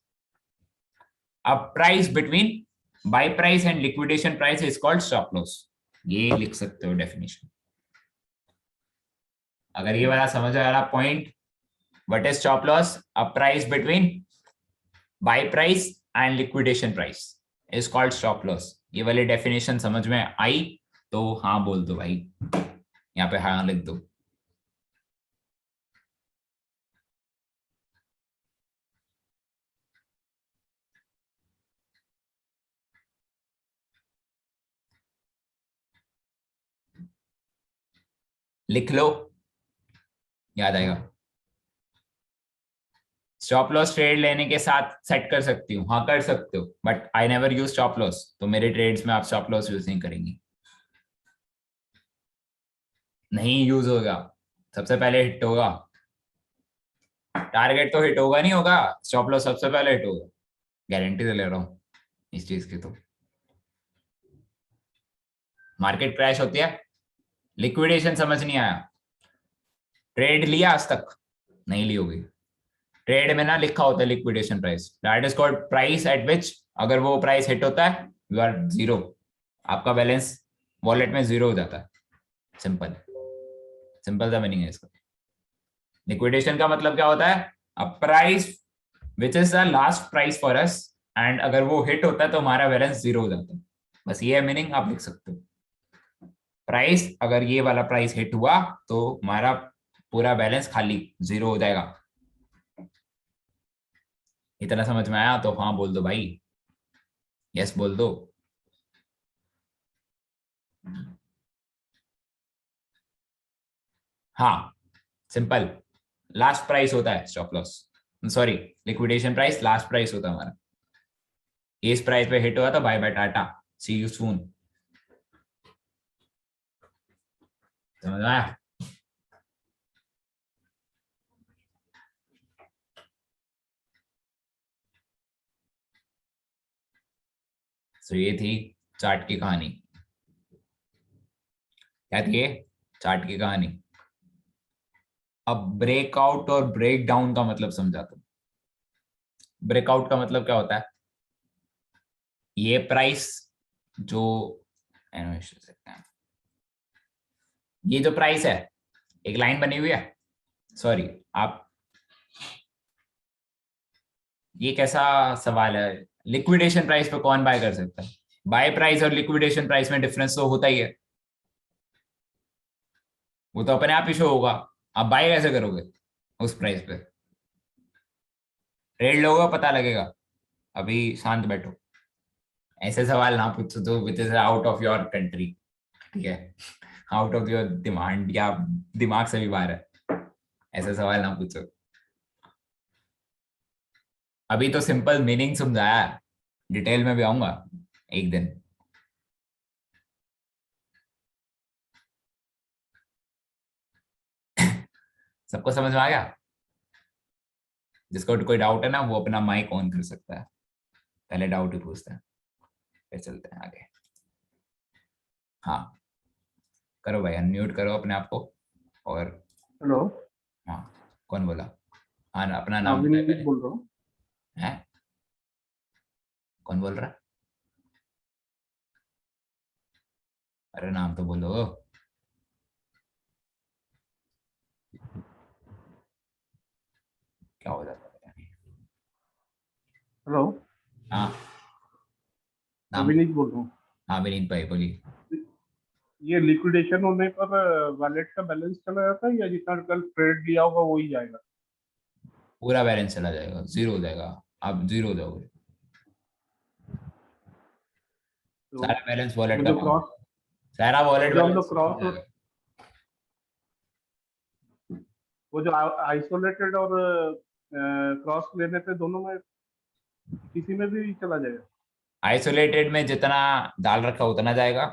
अब price between buy price and liquidation price is called stop loss, ये लिख सकते हो डेफिनेशन। अगर ये वाला समझ आ रहा point, what is stop loss? A price between buy price and liquidation price is called stop loss. ये वाली डेफिनेशन समझ में आई तो हाँ बोल दो भाई, यहाँ पे हाँ लिख दो। लिख लो, याद आएगा। स्टॉप लॉस ट्रेड लेने के साथ सेट कर सकती हूँ, हाँ कर सकते हो, but I never use stop loss, तो मेरे ट्रेड्स में आप स्टॉप लॉस यूज नहीं करेंगी, नहीं यूज होगा, सबसे पहले हिट होगा, टारगेट तो हिट होगा नहीं होगा, स्टॉप लॉस सबसे पहले हिट होगा, गारंटी तो ले रहा हूँ इस चीज की। तो मार्केट क्रैश होती है, लिक्विडेशन समझ नहीं आया, ट्रेड लिया आज तक नहीं ली होगी, ट्रेड में ना लिखा होता है liquidation price, that is called price at विच अगर वो प्राइस हिट होता है यू आर जीरो, आपका बैलेंस वॉलेट में जीरो हो जाता है, सिंपल सिंपल सा मीनिंग है इसका। लिक्विडेशन का मतलब क्या होता है, a price which is the last price for us, and अगर वो हिट होता है तो हमारा बैलेंस जीरो हो जाता है, बस ये मीनिंग आप लिख सकते हो। प्राइस अगर ये वाला प्राइस हिट हुआ तो हमारा पूरा बैलेंस खाली जीरो हो जाएगा। इतना समझ में आया तो हाँ बोल दो भाई, यस बोल दो। हाँ सिंपल, लास्ट प्राइस होता है stop loss, sorry liquidation price last price होता है हमारा, इस प्राइस पे हिट हुआ तो bye bye tata, see you soon. समझ में आया? तो ये थी चार्ट की कहानी। क्या थी ये? चार्ट की कहानी। अब ब्रेकआउट और ब्रेक डाउन का मतलब समझाता हूं। ब्रेकआउट का मतलब क्या होता है, ये प्राइस जो ये जो प्राइस है, एक लाइन बनी हुई है, सॉरी आप, ये कैसा सवाल है, लिक्विडेशन प्राइस पे कौन बाय कर सकता है? बाय प्राइस और लिक्विडेशन प्राइस में डिफरेंस तो होता ही है, वो तो अपने आप ही शो होगा। आप बाय कैसे करोगे उस प्राइस पे? ट्रेड लोगे पता लगेगा, अभी शांत बैठो, ऐसे सवाल ना पूछो तो which is out of your country, ठीक है, आउट ऑफ योर डिमांड या दिमाग से भी बाहर है, ऐसे सवाल ना पूछो। अभी तो सिंपल मीनिंग समझाया है, डिटेल में भी आऊंगा एक दिन। सबको समझ में आ गया? जिसको कोई डाउट है ना वो अपना माइक ऑन कर सकता है, पहले डाउट ही पूछते हैं फिर चलते हैं आगे। हाँ करो भाई, अनम्यूट करो अपने आप को। और हेलो, हाँ कौन बोला? हाँ अपना नाम अभिनीत बोल रहा हूँ। है, कौन बोल रहा है? अरे नाम तो बोलो। क्या हो जाता है? हेलो, हाँ नाम, अभिनीत बोल रहा हूँ। हाँ विनीत भाई बोलिए। ये लिक्विडेशन होने पर वॉलेट का बैलेंस चला जाता है या जितना कल ट्रेड लिया होगा वो ही जाएगा? पूरा बैलेंस चला जाएगा, जीरो हो जाएगा, आप जीरो हो जाओगे, तो सारा बैलेंस वॉलेट वो का जो क्रॉस सारा वॉलेट जो हम बैलेंस लोग क्रॉस वो जो आइसोलेटेड और क्रॉस लेने पे दोनों में किसी में भी चला जाएगा? आइसोलेटेड में जितना डाल रखा उतना जाएगा,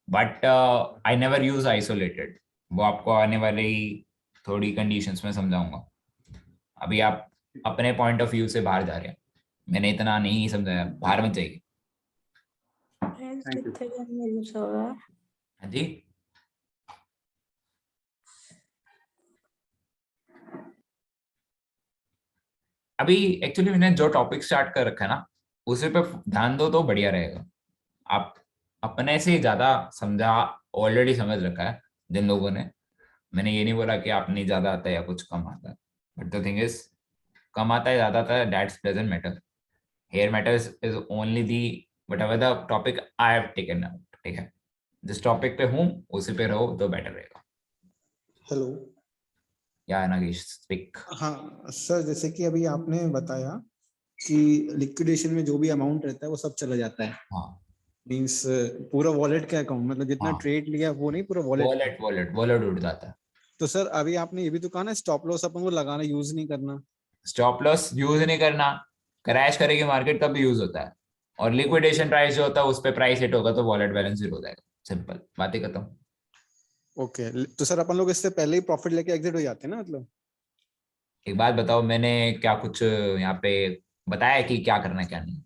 but I never use isolated, वो आपको आने वाली थोड़ी कंडीशंस में समझाऊंगा। अभी आप अपने पॉइंट ऑफ व्यू से बाहर जा रहे हैं, मैंने इतना नहीं समझाया, बाहर मत जाइए। हाँ जी अभी एक्चुअली मैंने जो टॉपिक स्टार्ट कर रखा है ना उसी पे ध्यान दो तो बढ़िया रहेगा। आप अपने से ज्यादा समझा, ऑलरेडी समझ रखा है जिन लोगों ने, मैंने ये नहीं बोला कि आप नहीं ज्यादा आता है या कुछ कम आता है, but the thing is come आता है ज्यादा आता है that's doesn't matter, here matters is only the whatever the topic I have taken out, ठीक है, जिस टॉपिक पे हूँ उसी पे रहो तो बेटर रहेगा। हेलो, या नागेश स्पीक। हाँ सर, जैसे कि अभी आपने बताया कि लिक्विडेशन में जो भी अमाउंट रहता है वो सब चला जाता है, हाँ मींस पूरा वॉलेट का अकाउंट, मतलब जितना हाँ ट्रेड लिया वो नहीं, पूरा वॉलेट। वॉलेट वॉलेट वॉलेट उड़ जाता है। तो सर अभी आपने ये भी तो कहा ना स्टॉप लॉस अपन वो लगाना यूज नहीं करना, स्टॉप लॉस यूज नहीं करना, क्रैश करेगी मार्केट तब यूज होता है, और लिक्विडेशन प्राइस जो होता है उस पे प्राइस हिट होगा तो वॉलेट बैलेंस जीरो हो जाएगा, सिंपल बात ही खत्म। ओके, तो सर अपन लोग इससे पहले ही प्रॉफिट लेके एग्जिट हो जाते हैं ना, मतलब? एक बात बताओ, मैंने क्या कुछ यहाँ पे बताया कि क्या करना है क्या नहीं?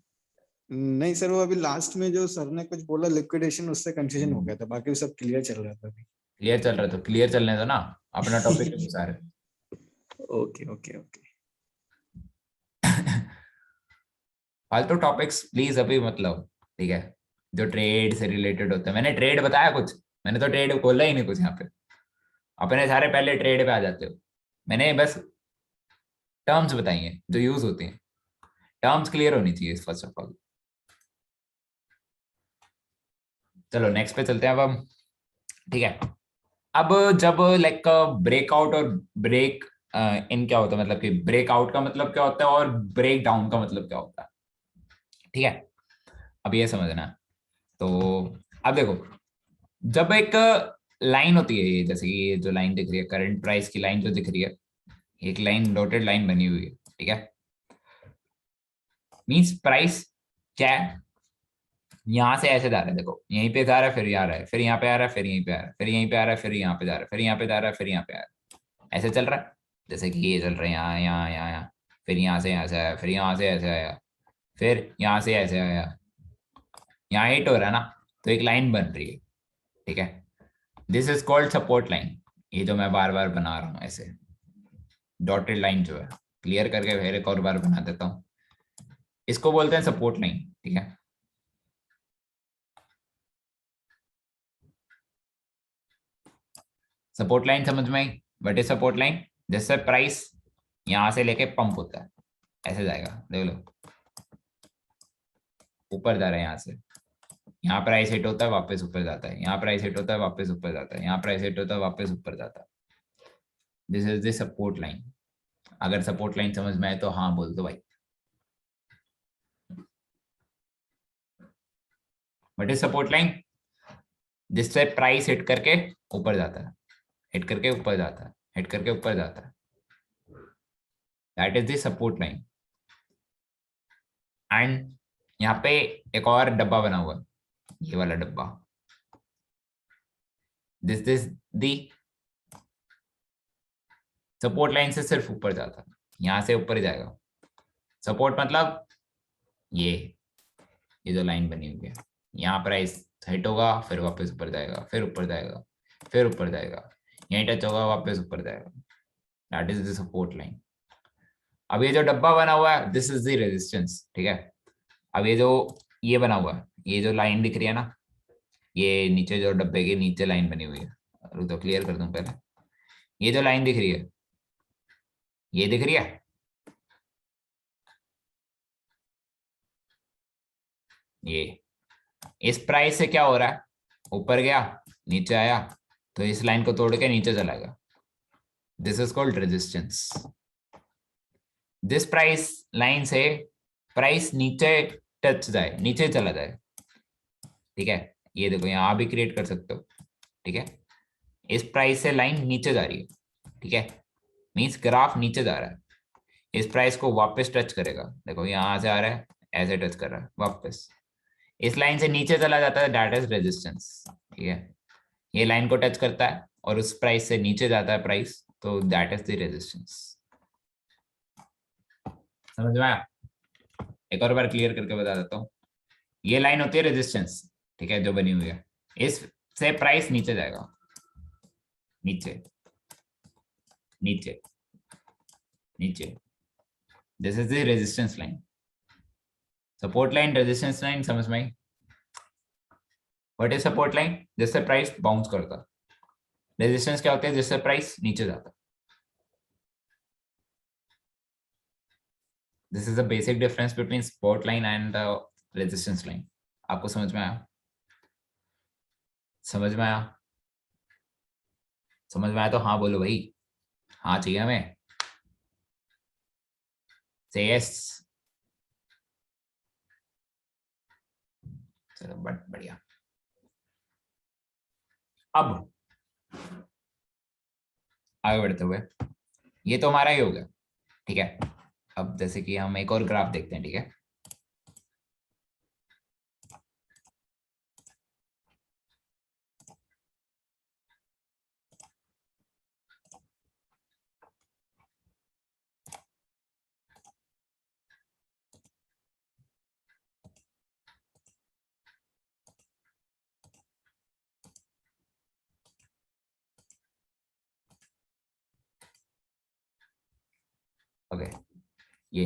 नहीं सर, वो अभी लास्ट में जो सर ने कुछ बोला लिक्विडेशन, उससे कंफ्यूजन हो गया था, बाकी सब क्लियर चल रहा था अभी। क्लियर चल रहा है तो क्लियर चलने दो ना, अपना टॉपिक अनुसार। Okay okay okay. फालतू टॉपिक्स प्लीज अभी मतलब, ठीक है, जो ट्रेड से रिलेटेड होता है। मैंने ट्रेड बताया कुछ? मैंने तो ट्रेड खोला ही नहीं कुछ यहाँ पे, अपने सारे पहले ट्रेड पे आ जाते हो। मैंने बस टर्म्स बताई हैं जो यूज होती हैं, टर्म्स क्लियर होनी चाहिए फर्स्ट ऑफ ऑल। चलो नेक्स्ट पे चलते हैं अब हम, ठीक है। अब जब लाइक ब्रेकआउट और ब्रेक इन क्या होता है, मतलब कि ब्रेकआउट का मतलब क्या होता है और ब्रेक डाउन का मतलब क्या होता है, ठीक है, अब ये समझना है। तो अब देखो, जब एक लाइन होती है, ये जैसे कि ये जो लाइन दिख रही है, करंट प्राइस की लाइन जो दिख रही है, एक लाइन डॉटेड लाइन बनी हुई है, ठीक है, मींस प्राइस क्या है, यहां से ऐसे जा रहा है, देखो यहीं पे जा रहा है, फिर यहाँ आ रहा है, फिर यहाँ पे आ रहा है, फिर यहीं पे आ रहा है, फिर यहीं पे आ रहा है, फिर यहाँ पे जा रहा है, फिर यहाँ पे जा रहा है, फिर यहाँ पे आ रहा है, ऐसे चल रहा है। जैसे कि ये चल रहा है यहाँ यहाँ यहाँ यहाँ, फिर यहाँ से आया, फिर यहाँ से ऐसे आया, फिर यहाँ से ऐसे आया, यहाँ हिट हो रहा है ना, तो एक लाइन बन रही है, ठीक है, this is called support line. ये जो मैं बार बार बना रहा हूँ ऐसे डॉटेड लाइन जो है, क्लियर करके फिर एक और बार बना देता हूँ, इसको बोलते हैं सपोर्ट लाइन, ठीक है। सपोर्ट लाइन समझ में आई? What is support line? जैसे प्राइस यहां से लेके पंप होता है, ऐसे जाएगा, देख लो ऊपर जा रहा है, यहाँ से यहाँ प्राइस हिट होता है वापस ऊपर जाता है, यहाँ प्राइस हिट होता है वापस ऊपर जाता है, यहाँ प्राइस हिट होता है वापस ऊपर जाता है, this is the support line. अगर सपोर्ट लाइन समझ में आए तो हाँ बोल दो भाई। What is support line? जिससे प्राइस हिट करके ऊपर जाता है, हिट करके ऊपर जाता है, हिट करके ऊपर जाता है, that is the support line. And यहाँ पे एक और डब्बा बना हुआ है, ये वाला डब्बा, this is the support line से सिर्फ ऊपर जाता है, यहां से ऊपर ही जाएगा। सपोर्ट मतलब ये जो लाइन बनी हुई है, यहाँ प्राइस हिट होगा, फिर वापस ऊपर जाएगा, फिर ऊपर जाएगा, फिर ऊपर जाएगा, यहीं टच होगा, वापस ऊपर जाएगा, that is the support line. अब ये जो डब्बा बना हुआ है, दिस इज द रेजिस्टेंस, ठीक है। अब ये बना हुआ है, ये जो लाइन दिख रही है ना, ये नीचे जो डब्बे के नीचे लाइन बनी हुई है, तो क्लियर कर दूं पहले, ये जो लाइन दिख रही है, ये दिख रही है, ये इस प्राइस से क्या हो रहा है, ऊपर गया, नीचे आया, तो इस लाइन को तोड़ के नीचे चला गया, दिस इज कॉल्ड रेजिस्टेंस। जिस प्राइस लाइन से प्राइस नीचे टच जाए, नीचे चला जाए, ठीक है, ये देखो यहाँ भी क्रिएट कर सकते हो, ठीक है, इस प्राइस से लाइन नीचे जा रही है, ठीक है, मींस ग्राफ नीचे जा रहा है, इस प्राइस को वापस टच करेगा, देखो यहाँ से आ रहा है, ऐसे टच कर रहा है, वापस इस लाइन से नीचे चला जाता है, दैट इज रेजिस्टेंस, ठीक है, ये लाइन को टच करता है और उस प्राइस से नीचे जाता है प्राइस, तो दैट इज द रेजिस्टेंस। समझ में आया? एक और बार क्लियर करके बता देता हूँ, ये लाइन होती है रेजिस्टेंस, ठीक है, जो बनी हुई है, इससे प्राइस नीचे जाएगा, नीचे नीचे नीचे, this is the resistance line. Support line, resistance line समझ में आई? What is support line? जिससे प्राइस बाउंस करता है। रेजिस्टेंस क्या होता है? जिससे प्राइस नीचे जाता है। This is the basic difference between support line and resistance line. आपको समझ में आया? समझ में आया? समझ में आया तो हाँ बोलो भाई, हाँ चाहिए हमें, से यस। चलो बढ़िया। अब आगे बढ़ते हुए, ये तो हमारा ही हो गया, ठीक है, अब जैसे कि हम एक और ग्राफ देखते हैं, ठीक है। ओके ये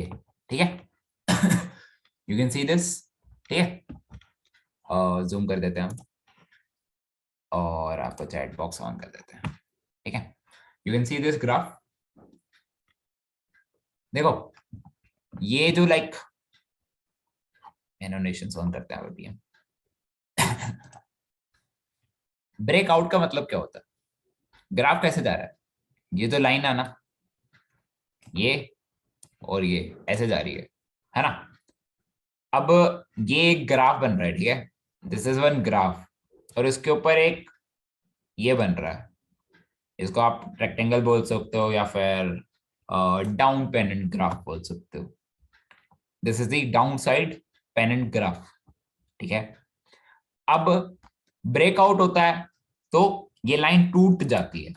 ठीक है। यू कैन सी दिस, ठीक है। और जूम कर देते हैं हम और आपको चैट बॉक्स ऑन कर देते हैं, ठीक है। You can see this graph. देखो ये जो लाइक एनोटेशन ऑन करते हैं अभी हम। ब्रेकआउट का मतलब क्या होता है? ग्राफ कैसे जा रहा है? ये तो लाइन आना, ये और ये ऐसे जा रही है ना। अब ये एक ग्राफ बन रहा है, ठीक है। दिस इज वन ग्राफ और इसके ऊपर एक ये बन रहा है। इसको आप रेक्टेंगल बोल सकते हो या फिर डाउन पेनेंट ग्राफ बोल सकते हो। This is the down side pennant graph, ठीक है। अब ब्रेकआउट होता है तो ये लाइन टूट जाती है,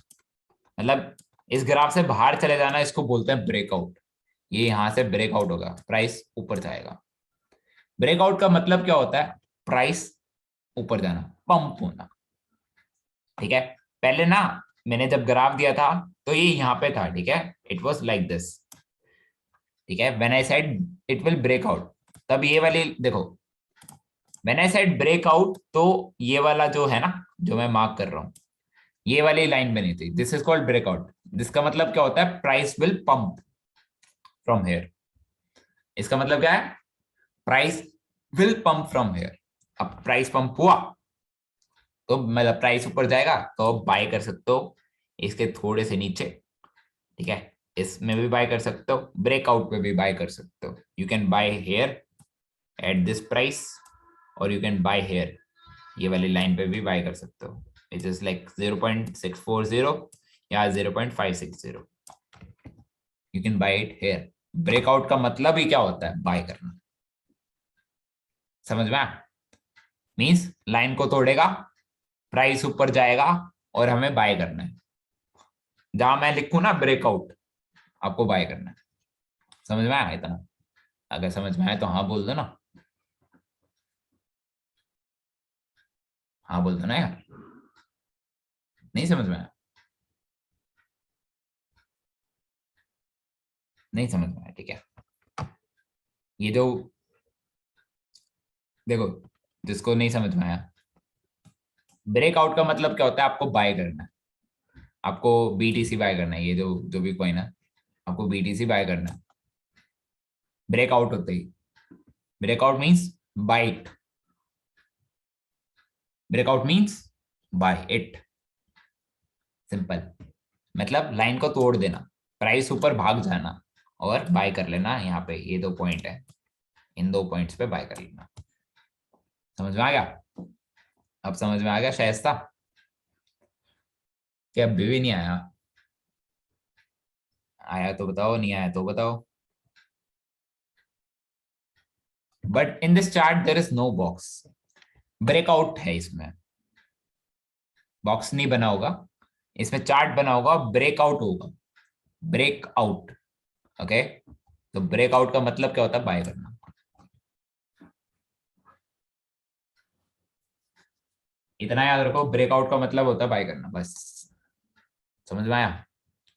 मतलब इस ग्राफ से बाहर चले जाना, इसको बोलते हैं ब्रेकआउट। ये यहां से ब्रेकआउट होगा, प्राइस ऊपर जाएगा। ब्रेकआउट का मतलब क्या होता है? प्राइस ऊपर जाना, पंप होना, ठीक है। पहले ना मैंने जब ग्राफ दिया था तो ये यहाँ पे था, ठीक है। इट वाज लाइक दिस, ठीक है। When I said it will break out, तब ये वाली देखो, when I said break out तो ये वाला जो है ना, जो मैं मार्क कर रहा हूँ, ये वाली लाइन बनी थी। This is called breakout. जिसका मतलब क्या होता है? Price will pump from here. इसका मतलब क्या है? Price will pump from here. अब प्राइस पंप हुआ तो मतलब प्राइस ऊपर जाएगा तो बाय कर सकते हो इसके थोड़े से नीचे, ठीक है। इसमें भी बाय कर सकते हो, ब्रेकआउट पे भी बाय कर सकते हो। You can buy here at this price और यू कैन बाय हेयर, ये वाली लाइन पे भी बाय कर सकते हो। इट इज लाइक 0.640 या 0.560। You can bye it here. Breakout का मतलब ही क्या होता है? बाय करना। समझ में आया? मींस लाइन को तोड़ेगा, प्राइस ऊपर जाएगा और हमें बाय करना है। जहां मैं लिखूं ना ब्रेकआउट, आपको बाय करना है। समझ में आया इतना? अगर समझ में आया तो हाँ बोल दो ना, हाँ बोल दो ना यार। नहीं समझ में आया? नहीं समझ में आया, ठीक है। ये जो देखो, जिसको नहीं समझ में आया, ब्रेकआउट का मतलब क्या होता है? आपको बाय करना है, आपको बीटीसी बाय करना है। ये जो जो भी कॉइन है, आपको बीटीसी बाय करना है ब्रेकआउट होते ही। Breakout means buy it. Breakout means buy it, simple. मतलब लाइन को तोड़ देना, प्राइस ऊपर भाग जाना और बाय कर लेना। यहाँ पे ये 2 पॉइंट है, इन 2 पॉइंट्स पे बाय कर लेना। समझ में आ गया? अब समझ में आ गया शायस्ता? क्या अभी भी नहीं आया? आया तो बताओ, नहीं आया तो बताओ। But in this chart there is no box. Breakout है, इसमें बॉक्स नहीं बना होगा, इसमें चार्ट बना होगा, ब्रेकआउट होगा, ब्रेकआउट। ओके, तो ब्रेकआउट का मतलब क्या होता है? बाय करना। इतना याद रखो, ब्रेकआउट का मतलब होता है बाय करना, बस। समझ में आया?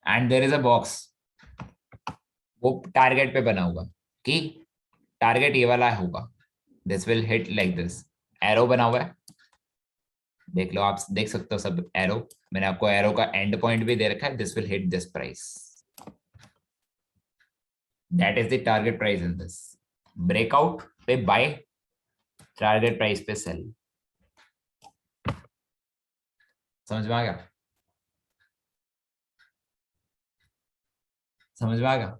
And there is a box, वो टारगेट पे बना होगा कि टारगेट ये वाला होगा। This will hit like this. Arrow बना हुआ है, देख लो, आप देख सकते हो सब एरो। मैंने आपको एरो का एंड पॉइंट भी दे रखा है। This will hit this price, that is the target price in this. Breakout पे बाय, टारगेट प्राइस पे सेल। समझ में आ गया? समझ में आ गया?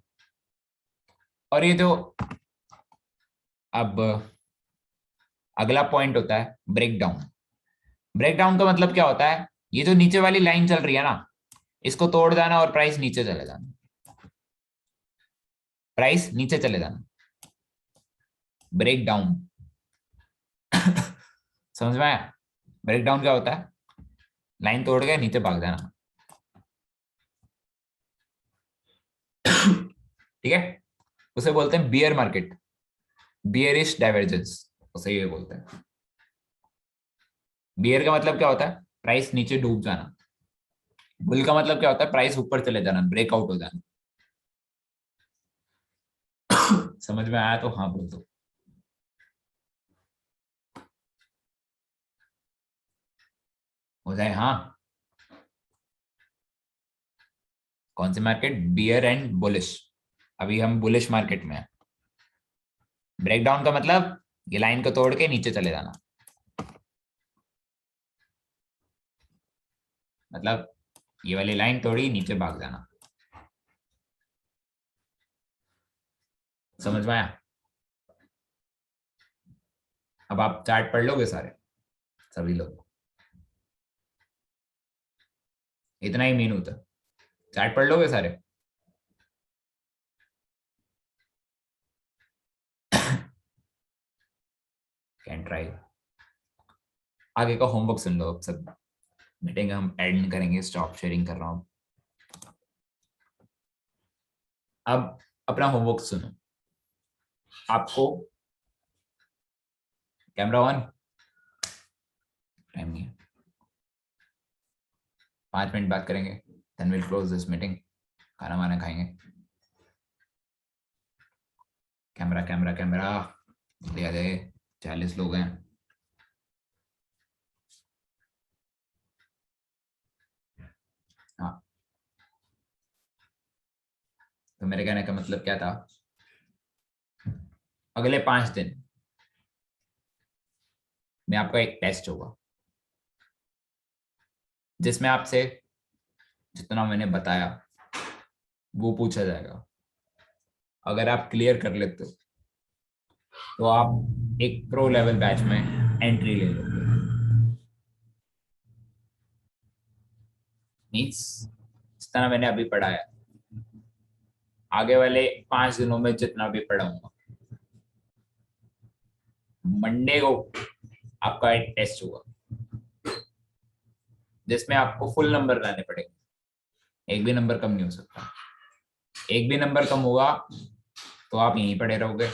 और ये जो अब अगला पॉइंट होता है ब्रेक डाउन। ब्रेक डाउन का मतलब क्या होता है? ये जो नीचे वाली लाइन चल रही है ना, इसको तोड़ जाना और प्राइस नीचे चले जाना। प्राइस नीचे चले जाना, ब्रेक डाउन। समझ में आया? ब्रेक डाउन क्या होता है? लाइन तोड़ के नीचे भाग जाना, ठीक है? उसे बोलते हैं बियर मार्केट, बियरिश डाइवर्जेंस, उसे ये बोलते हैं। बियर का मतलब क्या होता है? प्राइस नीचे डूब जाना। बुल का मतलब क्या होता है? प्राइस ऊपर चले जाना, ब्रेकआउट हो जाना। समझ में आया तो हाँ बोल दो। हो जाए हाँ। कौन सी मार्केट? Bear and bullish. अभी हम बुलिश मार्केट में हैं। ब्रेकडाउन का मतलब ये लाइन को तोड़ के नीचे चले जाना, मतलब ये वाली लाइन तोड़ी नीचे भाग जाना। समझ में आया? अब आप चार्ट पढ़ लोगे सारे, सभी लोग? इतना ही मीन होता, चार्ट पढ़ लोगे सारे? Can try. आगे का होमवर्क सुन लो अब सब, मीटिंग हम एंड करेंगे, स्टॉप शेयरिंग कर रहा हूं। अब अपना होमवर्क सुनो। आपको कैमरा ऑन, टाइम नहीं है, 5 मिनट बात करेंगे, then will close this meeting, खाना वाना खाएंगे। कैमरा कैमरा कैमरा ले आ जाए, 40 लोग हैं। हाँ, तो मेरे कहने का मतलब क्या था? अगले 5 दिन में आपका एक टेस्ट होगा, जिसमें आपसे जितना मैंने बताया वो पूछा जाएगा। अगर आप क्लियर कर लेते हो तो आप एक प्रो लेवल बैच में एंट्री ले लोगे। मीन्स जितना मैंने अभी पढ़ाया, आगे वाले 5 दिनों में जितना भी पढ़ाऊंगा, मंडे को आपका एक टेस्ट होगा जिसमें आपको फुल नंबर लाने पड़ेंगे, एक भी नंबर कम नहीं हो सकता। एक भी नंबर कम होगा तो आप यहीं पड़े रहोगे।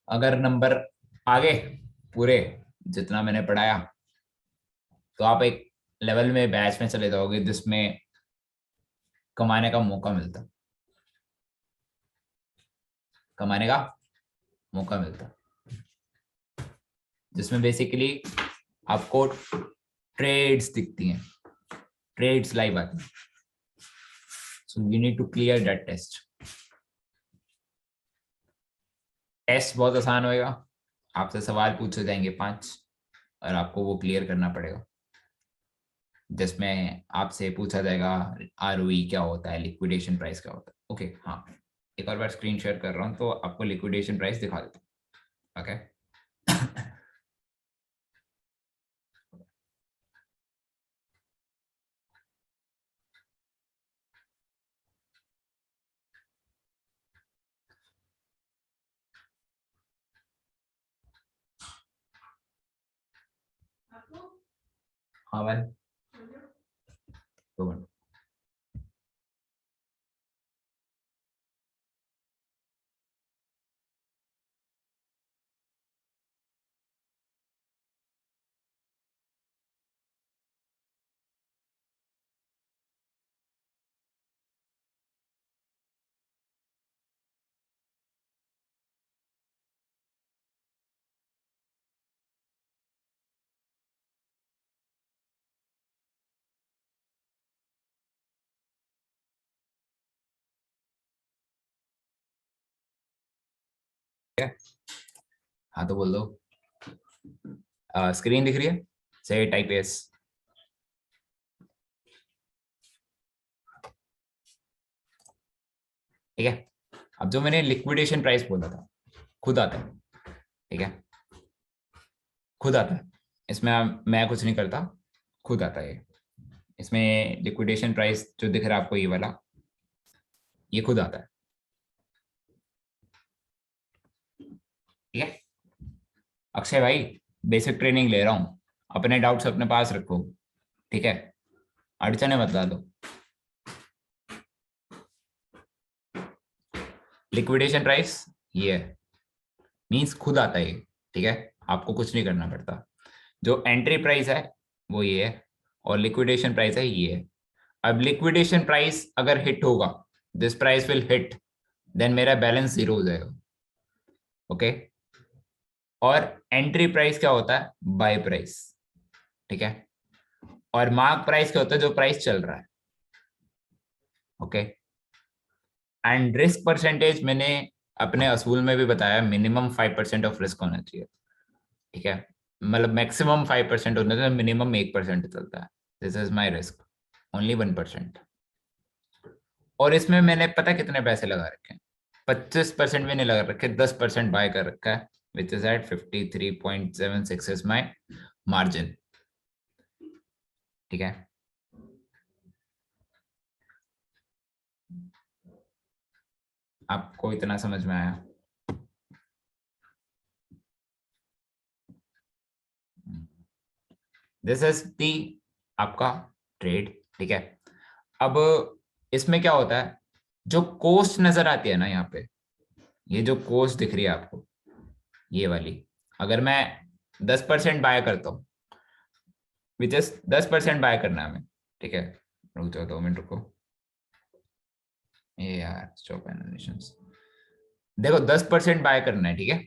अगर नंबर आगे पूरे जितना मैंने पढ़ाया तो आप एक लेवल में बैच में चले जाओगे जिसमें कमाने का मौका मिलता, कमाने का मौका मिलता, जिसमें बेसिकली आपको ट्रेड्स दिखती हैं, ट्रेड्स लाइव आती हैं। So you need to clear that test. Test बहुत आसान होएगा, आपसे सवाल पूछे जाएंगे 5 और आपको वो क्लियर करना पड़ेगा, जिसमें आपसे पूछा जाएगा आरओई क्या होता है, लिक्विडेशन प्राइस क्या होता है। ओके हाँ, एक और बार स्क्रीन शेयर कर रहा हूँ तो आपको लिक्विडेशन प्राइस दिखा देता हूँ। ओके हाँ भाई, 2 मिनट। हाँ तो बोल दो, स्क्रीन दिख रही है? से टाइप यस। ठीक है, अब जो मैंने लिक्विडेशन प्राइस बोला था खुद आता है, ठीक है, खुद आता है, इसमें मैं कुछ नहीं करता, खुद आता है। इसमें लिक्विडेशन प्राइस जो दिख रहा है आपको, ये वाला, ये खुद आता है। ठीक है। अक्षय भाई बेसिक ट्रेनिंग ले रहा हूँ, अपने डाउट्स अपने पास रखो, ठीक है, अड़चने मत ला दो। लिक्विडेशन प्राइस ये है, मींस खुद आता है, ठीक है, आपको कुछ नहीं करना पड़ता। जो एंट्री प्राइस है वो ये है और लिक्विडेशन प्राइस है ये है। अब लिक्विडेशन प्राइस अगर हिट होगा, this price will hit, then मेरा बैलेंस 0 हो जाएगा, ओके। और एंट्री प्राइस क्या होता है? बाय प्राइस, ठीक है। और मार्क प्राइस क्या होता है? जो प्राइस चल रहा है, ओके। एंड रिस्क परसेंटेज मैंने अपने असूल में भी बताया, मिनिमम 5% ऑफ रिस्क होना चाहिए, ठीक है। मतलब मैक्सिमम 5% होना चाहिए, मिनिमम 1% चलता है। This is my risk, only 1%। और इसमें मैंने पता कितने पैसे लगा रखे हैं? 25% भी नहीं लगा रखे, 10% बाय कर रखा है, which is at 53.76 is my margin, ठीक है। आपको इतना समझ में आया? दिस इज दी आपका ट्रेड, ठीक है। अब इसमें क्या होता है, जो कोस्ट नजर आती है ना यहाँ पे, ये जो कोस्ट दिख रही है आपको, ये वाली, अगर मैं 10% बाय करता हूँ, विच इज 10% बाय करना है हमें, ठीक है। रुक जाओ 2 मिनट रुको, ये यार स्टॉप एनिमेशंस। देखो 10% बाय करना है, ठीक है,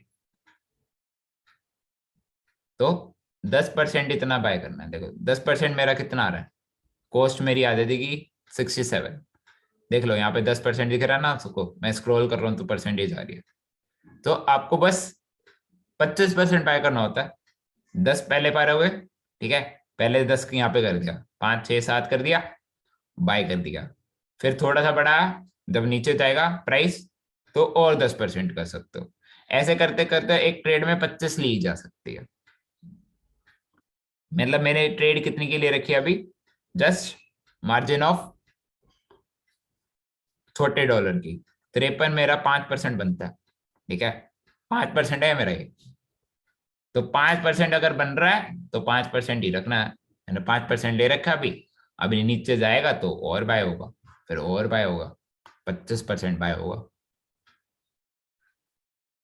तो 10% इतना बाय करना है। देखो 10% मेरा कितना आ रहा है, कॉस्ट मेरी आ जाएगी 67। देख लो यहाँ पे 10% दिख रहा है ना आपको, मैं स्क्रॉल कर रहा हूँ तो परसेंटेज आ रही है। तो आपको बस 25% बाय करना होता है। 10 पहले पार हो गए, ठीक है, पहले 10 यहाँ पे कर दिया, 5 6 7 कर दिया, बाय कर दिया। फिर थोड़ा सा बढ़ा, जब नीचे जाएगा प्राइस तो और 10% कर सकते हो। ऐसे करते करते एक ट्रेड में 25 ली जा सकती है। मतलब मैंने ट्रेड कितनी के लिए रखी है अभी? जस्ट मार्जिन ऑफ छोटे डॉलर की 53 मेरा 5% बनता है, ठीक है, 5% है मेरा ये। तो 5% अगर बन रहा है तो 5% ही रखना है। मैंने 5% ले रखा अभी नीचे जाएगा तो और बाय होगा, फिर और बाय होगा, 25% बाय होगा,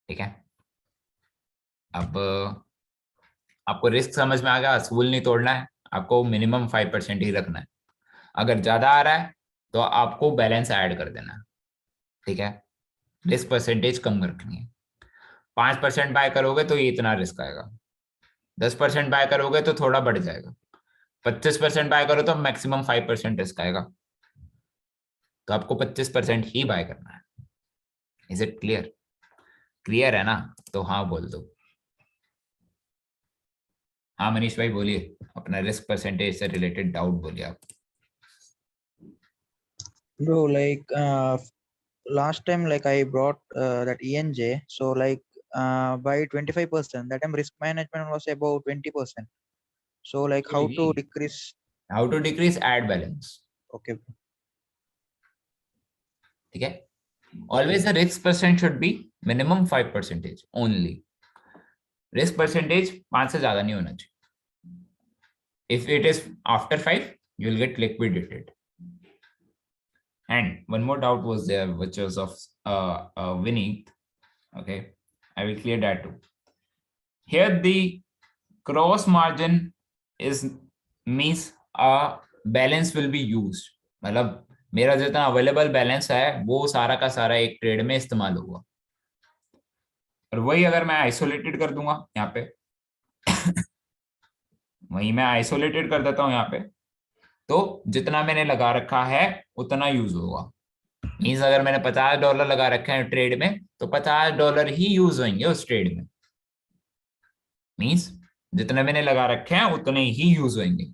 ठीक है। अब आपको रिस्क समझ में आ गया, असूल नहीं तोड़ना है, आपको मिनिमम 5% ही रखना है। अगर ज्यादा आ रहा है तो आपको बैलेंस ऐड कर देना है, ठीक है, रिस्क परसेंटेज कम रखनी है। 5% बाय करोगे तो ये इतना रिस्क आएगा, 10% बाय करोगे तो थोड़ा बढ़ जाएगा, 25% बाय करो तो मैक्सिमम 5% रिस्क आएगा। तो आपको 25% ही बाय करना है। Is it clear? क्लियर है ना? तो हाँ बोल दो। हाँ मनीष भाई बोलिए, अपना रिस्क परसेंटेज से रिलेटेड डाउट बोलिए आप। Bro, like last time, like I brought that ENJ, so like by 25%, that time risk management was about 20%. So like how to decrease? How to decrease? Add balance. Okay. ठीक है, always the risk percent should be minimum 5% only. Risk percentage 5 से ज्यादा नहीं होना चाहिए. If it is after 5, you will get liquidated. And one more doubt was there, which was of Vineet. Okay, I will clear that too. Here the cross margin is means a balance will be used. मतलब मेरा जितना available balance है वो सारा का सारा एक trade में इस्तेमाल होगा। और वही अगर मैं आइसोलेटेड कर दूंगा यहाँ पे वही मैं आइसोलेटेड कर देता हूँ यहाँ पे, तो जितना मैंने लगा रखा है उतना यूज होगा। मीन्स अगर मैंने $50 लगा रखे हैं ट्रेड में तो $50 ही यूज होंगे उस ट्रेड में। मीन्स जितने मैंने लगा रखे हैं उतने ही यूज होंगे,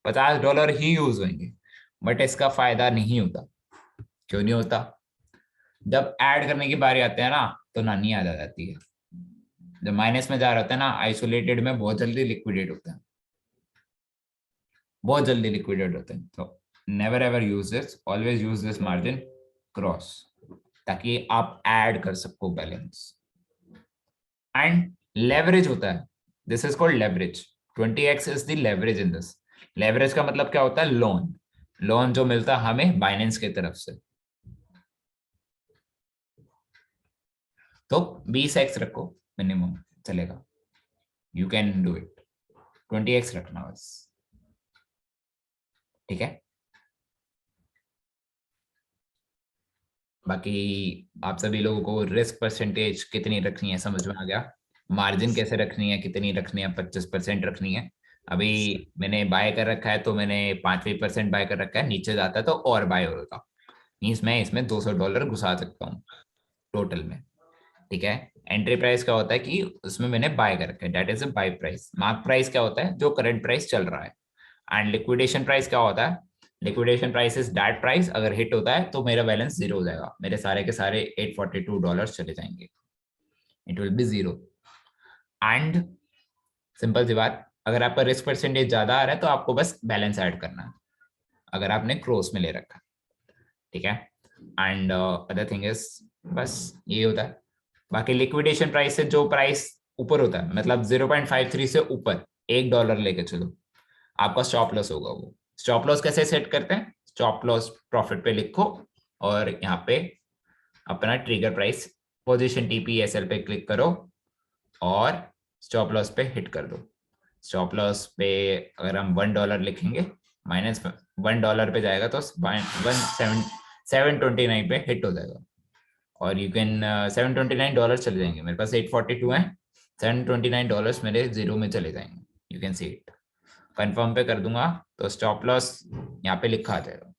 $50 ही यूज होंगे। बट इसका फायदा नहीं होता। क्यों नहीं होता? जब ऐड करने की बारी आती है ना तो नानी याद आ जाती है। जब माइनस में जा रहा होता है ना, आइसोलेटेड में बहुत जल्दी लिक्विडेट होता है, बहुत जल्दी लिक्विडेट होते हैं। तो never ever use this, always use this margin cross, ताकि आप ऐड कर सको बैलेंस। एंड लेवरेज होता है, this is called leverage. 20x is the leverage in this. Leverage का मतलब क्या होता है? लोन, लोन जो मिलता है हमें बाइनेंस की तरफ से। तो 20x रखो मिनिमम, चलेगा, you can do it. 20x रखना बस, ठीक है। बाकी आप सभी लोगों को रिस्क परसेंटेज कितनी रखनी है समझ में आ गया। मार्जिन कैसे रखनी है, कितनी रखनी है, 25% रखनी है। अभी मैंने बाय कर रखा है तो मैंने 5% बाय कर रखा है, नीचे जाता है तो और बाय होगा। मीन्स मैं इसमें $200 घुसा सकता हूँ टोटल में, ठीक है। एंट्री प्राइस क्या होता है कि उसमें मैंने बाय कर रखा है, that is a buy price. Mark price क्या होता है? जो करंट प्राइस चल रहा है। एंड लिक्विडेशन प्राइस क्या होता है? Liquidation price is that price, अगर हिट होता है तो मेरा बैलेंस जीरो हो जाएगा, मेरे सारे के सारे $842 चले जाएंगे, it will be zero. And simple सी बात, अगर आपका रिस्क परसेंटेज ज्यादा आ रहा है तो आपको बस बैलेंस ऐड करना है, अगर आपने क्रॉस में ले रखा, ठीक है। एंड अदर थिंग इज, बस ये होता है। बाकी लिक्विडेशन प्राइस से जो प्राइस ऊपर होता है, मतलब 0.53 से ऊपर $1 लेके चलो, आपका स्टॉप लॉस होगा। वो स्टॉप लॉस कैसे सेट करते हैं? स्टॉप लॉस प्रॉफिट पे लिखो और यहाँ पे अपना ट्रिगर प्राइस पोजीशन TPSL पे क्लिक करो और स्टॉप लॉस पे हिट कर दो। स्टॉप लॉस पे अगर हम $1 लिखेंगे, -$1 पे जाएगा तो 729 पे हिट हो जाएगा, और यू कैन $729 चले जाएंगे। मेरे पास 842 है, $729 मेरे जीरो में चले जाएंगे, you can see it. Confirm पे कर दूंगा तो स्टॉप लॉस यहाँ पे लिखा आ जाएगा।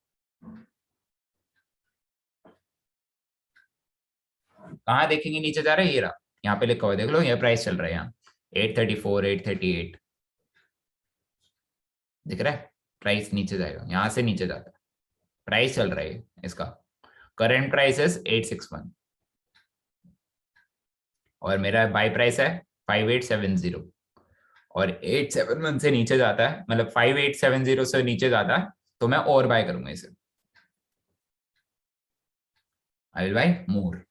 कहाँ देखेंगे नीचे जा रहा है? ये रहा, यहाँ पे लिखा हुआ देख लो, ये प्राइस चल रहा है यहाँ 834, 838 दिख रहा है। प्राइस नीचे जाएगा, यहाँ से नीचे जाता है, प्राइस चल रहा है इसका। करंट प्राइस इज 861 और मेरा बाय प्राइस है 5870, और 871 से नीचे जाता है, मतलब 5870 से नीचे जाता है तो मैं और बाय करूंगा इसे, आई विल बाय मोर।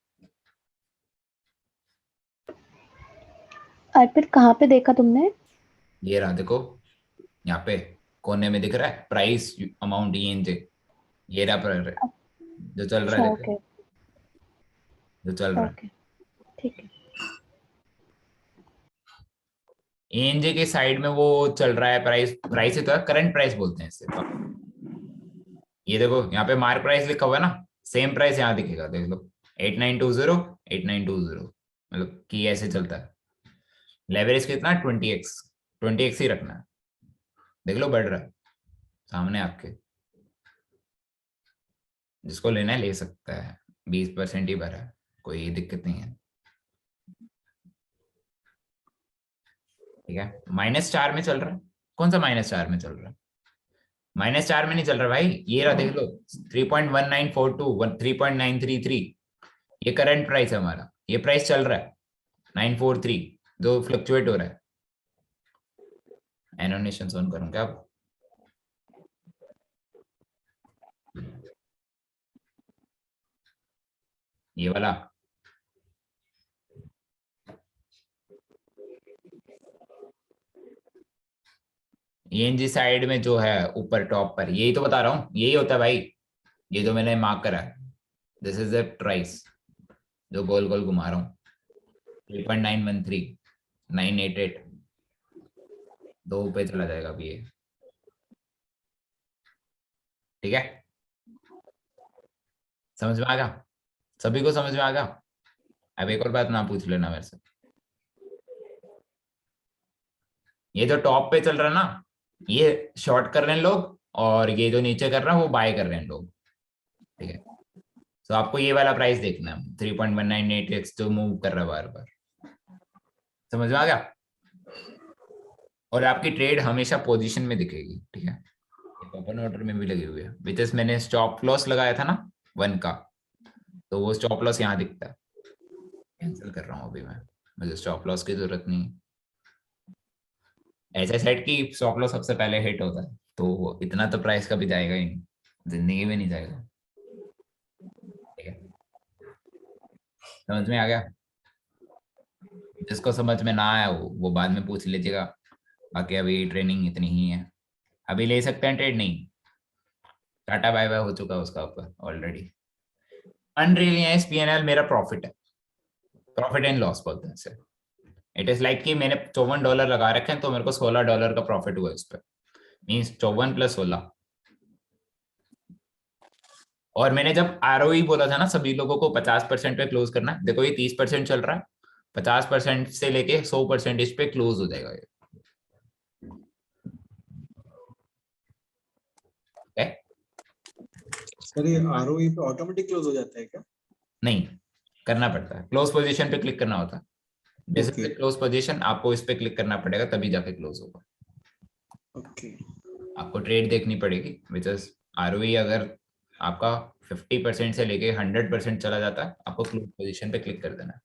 अर्पित कहाँ पे देखा तुमने? ये रहा देखो, यहाँ पे कोने में दिख रहा है प्राइस अमाउंट ENJ, ये रहा जो चल रहा है, देखो ओके जो चल रहा है। ओके ठीक है। ENJ के साइड में वो चल रहा है प्राइस, प्राइस ही तो है, करंट प्राइस बोलते हैं इससे। ये देखो यहाँ पे मार्क प्राइस लिखा हुआ है ना, सेम प्राइस यहाँ दिखेगा, देख लो 8920, 8920, मतलब कि ऐसे चलता है। लेवरेज कितना? 20x, 20x ही रखना है, देख लो बढ़ रहा है सामने आपके, जिसको लेना है ले सकता है, 20% ही भरा है, कोई दिक्कत नहीं है, ठीक है। -4 में चल रहा है, कौन सा -4 में चल रहा है? -4 में नहीं चल रहा भाई, ये रहा देख लो 3.1942, 3.933, ये करंट प्राइस है हमारा, ये प्राइस चल रहा है 943 जो फ्लक्चुएट हो रहा है। एनोटेशन ऑन करूं क्या? ये वाला ENG साइड में जो है ऊपर टॉप पर, यही तो बता रहा हूँ, यही होता है भाई, ये जो मैंने मार्क करा है, दिस इज द प्राइस जो गोल गोल घुमा रहा हूँ, 3.913, 988, दो पे चला जाएगा अभी ये, ठीक है। समझ में आ गया? सभी को समझ में आ गया? अब एक और बात ना पूछ लेना मेरे से, ये जो टॉप पे चल रहा है ना, ये शॉर्ट कर रहे हैं लोग, और ये जो नीचे कर रहा है वो बाय कर रहे हैं लोग, ठीक है। तो आपको ये वाला प्राइस देखना है, 3.198x जो मूव कर रहा है बार बार, समझ में आ गया? और आपकी ट्रेड हमेशा पोजीशन में दिखेगी, ठीक है। ओपन ऑर्डर में भी लगे हुए हैं, विच इज मैंने स्टॉप लॉस लगाया था ना 1 का, तो वो स्टॉप लॉस यहाँ दिखता है, कैंसिल कर रहा हूँ अभी मैं, मुझे स्टॉप लॉस की जरूरत नहीं है। ऐसे सेट की स्टॉप लॉस सबसे पहले हिट होता है, तो इतना तो प्राइस कभी जाएगा ही नहीं, जिंदगी में नहीं जाएगा, ठीक है। समझ में आ गया? जिसको समझ में ना आया वो बाद में पूछ लीजिएगा। बाकी अभी ट्रेनिंग इतनी ही है, अभी ले सकते हैं ट्रेड, नहीं टाटा बाय बाय हो चुका है उसका ऊपर ऑलरेडी। अनरियलाइज्ड पीएनएल मेरा प्रॉफिट है, प्रॉफिट एंड लॉस बोलते हैं इसे। इट इज लाइक कि मैंने $54 लगा रखे हैं तो मेरे को $16 का प्रॉफिट हुआ इस पर, मीन्स 54 + 16। और मैंने जब आरओई बोला था ना सभी लोगों को 50% पे क्लोज करना, देखो ये 30% चल रहा है, 50% से लेके 100% इस पे क्लोज हो जाएगा ये। सर ये आरओई पे ऑटोमेटिक क्लोज हो जाता है क्या? नहीं, करना पड़ता है, क्लोज पोजीशन पे क्लिक करना होता है। जैसे Okay. क्लोज पोजीशन आपको इस पे क्लिक करना पड़ेगा तभी जाके क्लोज होगा। ओके आपको ट्रेड देखनी पड़ेगी, विच इज आरओई अगर आपका 50% से लेके 100% चला जाता है, आपको क्लोज पोजीशन पे क्लिक कर देना है।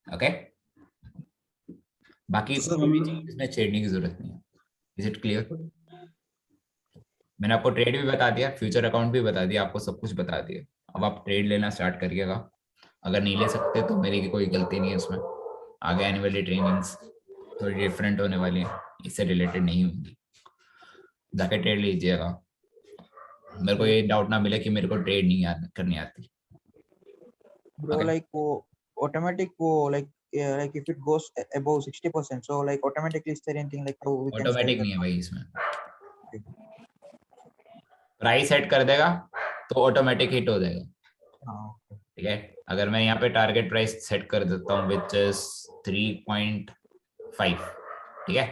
ओके, बाकी तो सर कोई भी हम चीज इसमें छेड़ने की जरूरत नहीं है। Is it clear? मैंने आपको ट्रेड भी बता दिया, फ्यूचर अकाउंट भी बता दिया, आपको सब कुछ बता दिया। अब आप ट्रेड लेना स्टार्ट करिएगा। अगर नहीं ले सकते तो मेरी कोई गलती नहीं है इसमें। आगे आने वाली ट्रेनिंग्स थोड़ी डिफरेंट होने वाली हैं, इससे रिलेटेड नहीं होंगी, जाके ट्रेड लीजिएगा। मेरे को ये डाउट ना मिले कि मेरे को ट्रेड नहीं करनी आती। Bro, Okay. like automatic like if it goes above 60%, so like automatically is there anything like how we can sell automatic that? नहीं है भाई इसमें, प्राइस सेट कर देगा तो ऑटोमेटिक हिट हो जाएगा। हाँ, ठीक है, अगर मैं यहाँ पे टारगेट प्राइस सेट कर देता हूँ विच इज 3.5, ठीक है,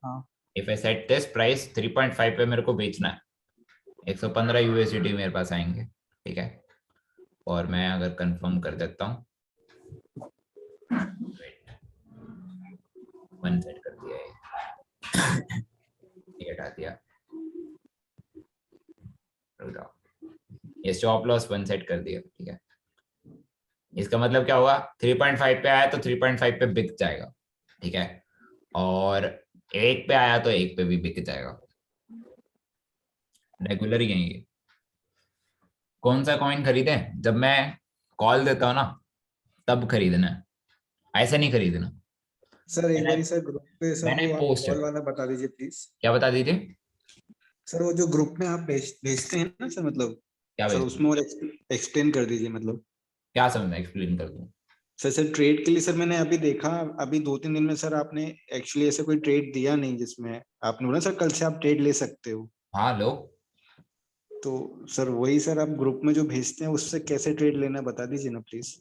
हाँ। If I set this price 3.5 पे मेरे को बेचना है, 115 यूएसडी मेरे पास आएंगे। ठीक है, और मैं अगर कंफर्म कर देता हूँ, वन सेट कर दिया ये हटा दिया, ये स्टॉप लॉस 1 सेट कर दिया। ठीक है, इसका मतलब क्या होगा, 3.5 पे आया तो 3.5 पे बिक जाएगा। ठीक है, और 1 पे आया तो 1 पे भी बिक जाएगा। रेगुलर ही है ये। कौन सा कॉइन खरीदे, जब मैं कॉल देता हूँ ना तब खरीदना है, ऐसे नहीं खरीदना। सर एक बारी सर ग्रुप पे सर मैंने वो आप पोस्ट कॉल वाला बता दीजिए प्लीज। क्या बता दीजिए, सर वो जो ग्रुप में आप भेजते हैं ना सर, मतलब क्या सर भेजते उसमें और एक्सप्लेन कर दीजिए, मतलब क्या समझना, एक्सप्लेन कर दूं। सर ट्रेड के लिए सर मैंने अभी देखा, अभी 2-3 दिन में सर आपने एक्चुअली ऐसे कोई ट्रेड दिया नहीं जिसमें आपने बोला सर कल से आप ट्रेड ले सकते हो। हाँ लो, तो सर वही सर आप ग्रुप में जो भेजते हैं उससे कैसे ट्रेड लेना बता दीजिए ना प्लीज।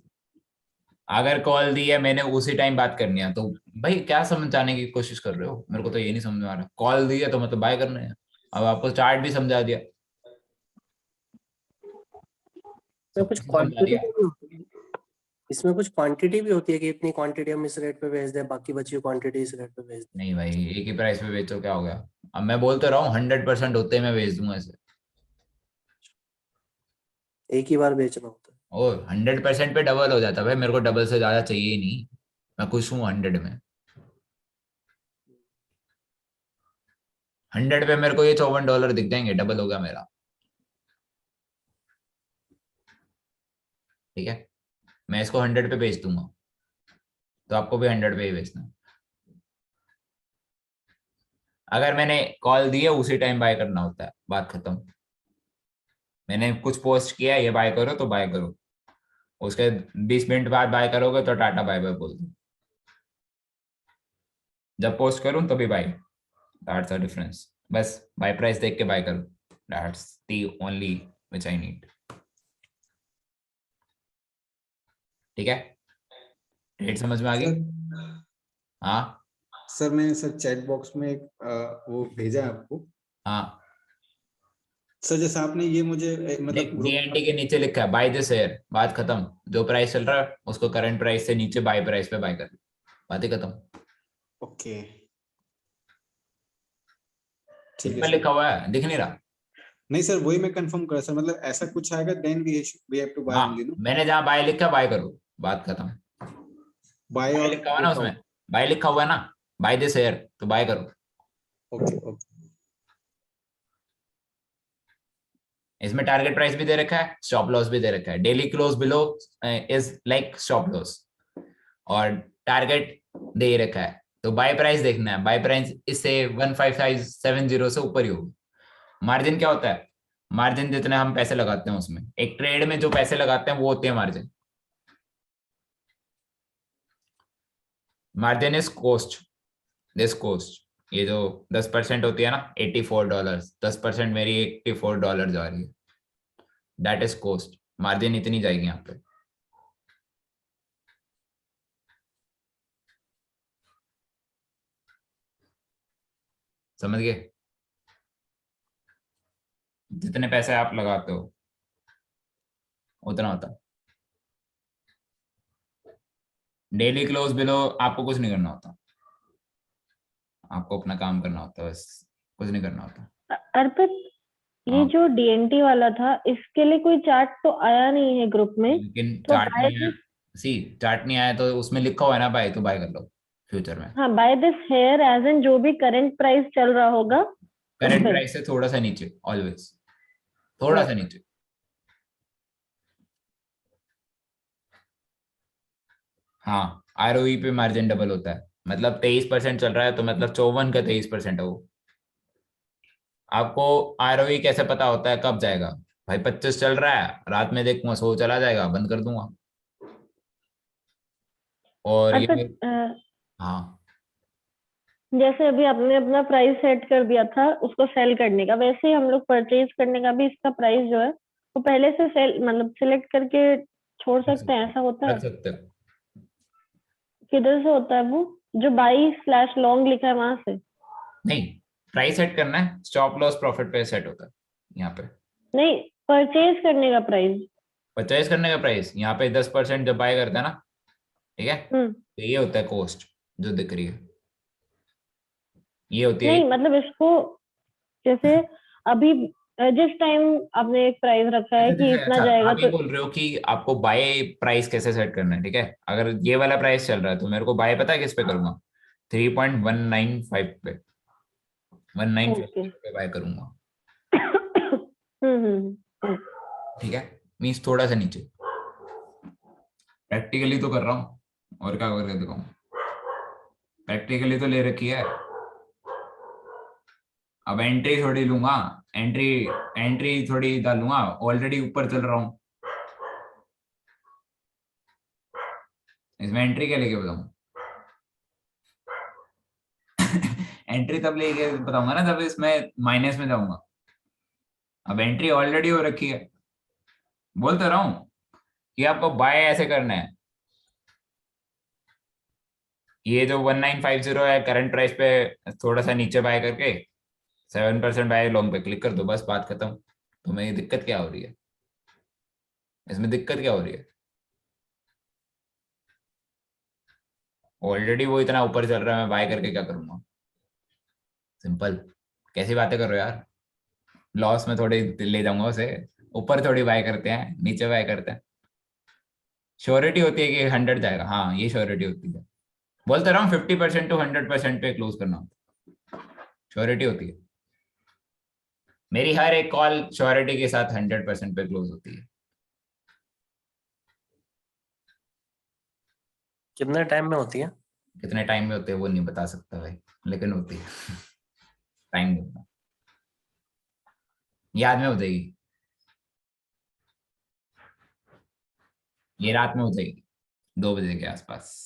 अगर कॉल दी है मैंने उसी टाइम बात करनी है, तो भाई क्या समझाने की कोशिश कर रहे हो, मेरे को तो ये नहीं समझ में आ रहा। कॉल दी है तो मतलब बाय करना है। अब आपको चार्ट भी समझा दिया, इसमें कुछ क्वांटिटी भी होती है, इसमें कुछ क्वांटिटी भी होती है कि इतनी क्वांटिटी हम इस रेट पे भेज दें, बाकी बची हुई क्वांटिटी इस रेट पे भेज दें। नहीं भाई एक ही प्राइस पे बेचो, क्या हो गया। अब मैं बोल तो रहा हूँ 100% होते मैं बेच दूंगा इसे। एक ही बार बेचना होता है। और 100% पे डबल हो जाता है भाई, मेरे को डबल से ज्यादा चाहिए ही नहीं, मैं खुश हूँ 100 में। 100 पे मेरे को ये $54 दिख जाएंगे, डबल होगा मेरा। ठीक है, मैं इसको 100 पे बेच दूंगा, तो आपको भी 100 पे ही बेचना है। अगर मैंने कॉल दी है उसी टाइम बाय करना होता है, बात खत्म। मैंने कुछ पोस्ट किया ये बाय करो तो बाय करो, उसके 20 मिनट बाद बाय करोगे तो टाटा बाय बाय बोल दो। जब पोस्ट करूं तभी बाय, दैट्स द डिफरेंस। बस बाय प्राइस देख के बाय करो, that's the only which I need. ठीक है, रेट समझ में आ गई? हाँ सर मैंने सर चैट बॉक्स में एक वो भेजा है आपको। हाँ, सर जैसे आपने ये मुझे मतलब जीएनटी के नीचे लिखा है बाय दिस शेयर, बात खत्म। जो प्राइस चल रहा है उसको करंट प्राइस से नीचे बाय प्राइस पे बाय कर लो, बात ही खत्म। ओके सिंपल लिखा हुआ है, दिख नहीं रहा? नहीं सर वही मैं कंफर्म कर सर, मतलब ऐसा कुछ आएगा then we have to buy हाँ, ओनली नो। मैंने जहाँ बाय लिखा बाय करो, बात खत्म। बाय और लिखा हुआ ना उसमें, बाय लिखा हुआ है ना, बाय दिस शेयर तो बाय करो। ओके ओके इसमें टारगेट प्राइस भी दे रखा है, स्टॉप लॉस भी दे रखा है। Daily close below is like stop loss और टारगेट दे ही रखा है। तो बाय प्राइस देखना है, बाय प्राइस इससे 15570 से ऊपर ही होगी। मार्जिन क्या होता है? मार्जिन जितने हम पैसे लगाते हैं उसमें, एक ट्रेड में जो पैसे लगाते हैं वो होते हैं margin. Margin is cost, this cost. ये जो 10% होती है ना, $84, 10% मेरी $84 जा रही है, दैट इज कॉस्ट। मार्जिन इतनी जाएगी यहाँ पे। समझ गए? जितने पैसे आप लगाते हो उतना होता है। डेली क्लोज बिलो आपको कुछ नहीं करना होता, आपको अपना काम करना होता है, बस कुछ नहीं करना होता। अर्पित, ये जो डीएनटी वाला था, इसके लिए कोई चार्ट तो आया नहीं है ग्रुप में। लेकिन तो चार्ट नहीं आया, चार्ट नहीं आया तो उसमें लिखा हुआ है ना बाय, तो बाय कर लो फ्यूचर में। हाँ, buy this here as in जो भी करंट प्राइस चल रहा होगा, करंट प्राइस से थोड़ा सा नीचे, ऑलवेज थोड़ा सा नीचे। हाँ, आरओई पे मार्जिन डबल होता है, मतलब 23% चल रहा है तो मतलब 54 का 23% है वो। आपको आरओई कैसे पता होता है कब जाएगा? भाई 25 चल रहा है, रात में देखूंगा 100 चला जाएगा, बंद कर दूंगा। और ये हाँ, जैसे अभी आपने अपना प्राइस सेट कर दिया था उसको सेल करने का, वैसे ही हम लोग परचेज करने का भी इसका प्राइस जो है वो पहले से सेल मतलब सिलेक्ट करके छोड़ सकते हैं, ऐसा होता है? रख सकते हो। किधर से होता है वो, जो बाई/लॉन्ग लिखा है वहां से? नहीं, प्राइस सेट करना है, स्टॉप लॉस प्रॉफिट पे सेट होता है यहाँ पे। नहीं, परचेज करने का प्राइस। परचेज करने का प्राइस यहाँ पे 10% जब बाय करता है ना, ठीक है, तो ये होता है कॉस्ट जो दिख रही है, ये होती है। नहीं मतलब इसको जैसे अभी जिस टाइम आपने एक प्राइस रखा है कि इतना जाएगा, आप ये तो बोल रहे हो कि आपको बाय प्राइस कैसे सेट करना है, ठीक है? अगर ये वाला प्राइस चल रहा है तो मेरे को बाय पता है किस पे करूंगा? 3.195 पे, 195 पे बाय करूंगा, ठीक है? मीन्स थोड़ा सा नीचे। प्रैक्टिकली तो कर रहा हूँ, और क्या करके दिखाऊं? प्रैक्टिकली तो ले रखी है। अब एंट्री थोड़ी लूंगा, एंट्री थोड़ी डालूंगा, ऑलरेडी ऊपर चल रहा हूँ, इसमें एंट्री क्या लेके बताऊं? एंट्री तब लेके बताऊंगा ना जब इसमें माइनस में जाऊंगा। अब एंट्री ऑलरेडी हो रखी है, बोल तो रहा हूं कि आपको बाय ऐसे करना है। ये जो 1950 है करंट प्राइस पे थोड़ा सा नीचे बाय करके 7% बाय लॉन्ग पे क्लिक कर दो, बस बात खत्म। तो मेरी दिक्कत क्या हो रही है इसमें? दिक्कत क्या हो रही है? ऑलरेडी वो इतना ऊपर चल रहा है, मैं बाय करके क्या करूंगा? सिंपल। कैसी बातें कर रहे हो यार? लॉस में थोड़ी ले जाऊंगा उसे, ऊपर थोड़ी बाय करते हैं, नीचे बाय करते हैं। श्योरिटी होती है कि 100 जाएगा, हाँ ये श्योरिटी होती है। बोलते रहा हूँ 50% to 100% पे क्लोज करना होता है, श्योरिटी होती है। मेरी हर एक कॉल श्योरिटी के साथ 100% पे क्लोज होती है। कितने टाइम में होती है? कितने टाइम में होते हैं वो नहीं बता सकता भाई, लेकिन होती है। टाइम दूंगा, याद में हो जाएगी, ये रात में हो जाएगी 2 बजे के आसपास।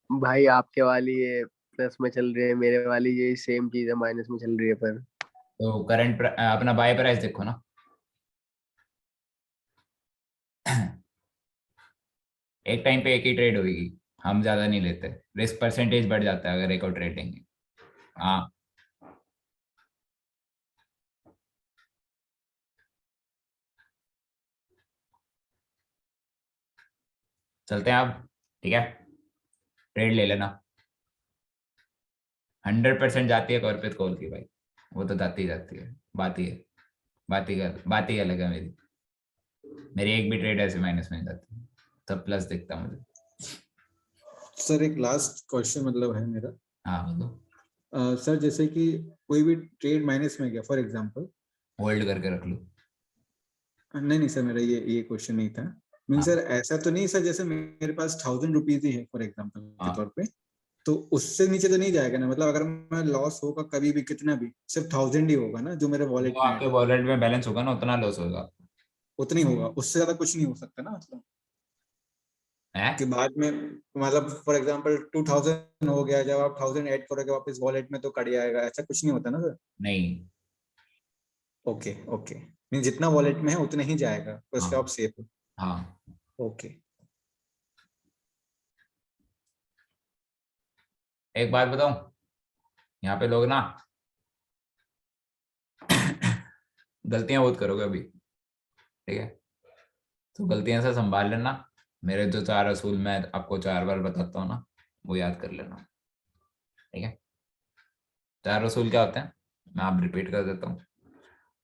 भाई आपके वाली ये प्लस में चल रही है, मेरे वाली ये सेम चीज है माइनस में चल रही है। पर तो करंट अपना बाय प्राइस देखो ना, एक टाइम पे एक ही ट्रेड होगी, हम ज्यादा नहीं लेते, रिस्क परसेंटेज बढ़ जाता है अगर एक और ट्रेड लेंगे। हाँ, चलते हैं आप, ठीक है? ट्रेड ले लेना। 100% जाती है कॉर्पोरेट कॉल की भाई, वो तो जाती है, बात ही अलग है। मेरी एक भी ट्रेड ऐसे माइनस में जाती है, सब प्लस दिखता मुझे। सर एक लास्ट क्वेश्चन मतलब है मेरा। हाँ बोलो। सर जैसे कि कोई भी ट्रेड माइनस में गया फॉर एग्जांपल, होल्ड करके रख लूं? नहीं सर, मेरा ये क्वेश्चन नहीं था। मीन हाँ। सर ऐसा तो नहीं सर, जैसे मेरे पास 1000 रुपीज ही है फॉर एग्जांपल के हाँ। तौर पे, तो उससे नीचे तो नहीं जाएगा ना? मतलब अगर मैं लॉस होगा कभी भी कितना भी, सिर्फ 1000 ही होगा ना जो मेरे वॉलेट जो में आपके है, वॉलेट में बैलेंस होगा ना उतना लॉस होगा। उतना ही होगा, उससे ज्यादा कुछ नहीं हो सकता ना? मतलब है? कि बाद में, मतलब फॉर एग्जांपल 2000 हो गया, जब आप 1000 ऐड करोगे वापस वॉलेट में तो कट जाएगा, ऐसा कुछ नहीं होता ना सर? नहीं। ओके ओके, नहीं जितना वॉलेट में है उतना ही जाएगा, तो उसका हाँ। आप सेफ हो। हाँ। ओके। एक बात बताऊं, यहाँ पे लोग ना गलतियां बहुत करोगे अभी, ठीक है? तो गलतियां से संभाल लेना। मेरे जो 4 असूल मैं आपको 4 बार बताता हूँ ना, वो याद कर लेना, ठीक है? 4 असूल क्या होते हैं मैं आप रिपीट कर देता हूँ।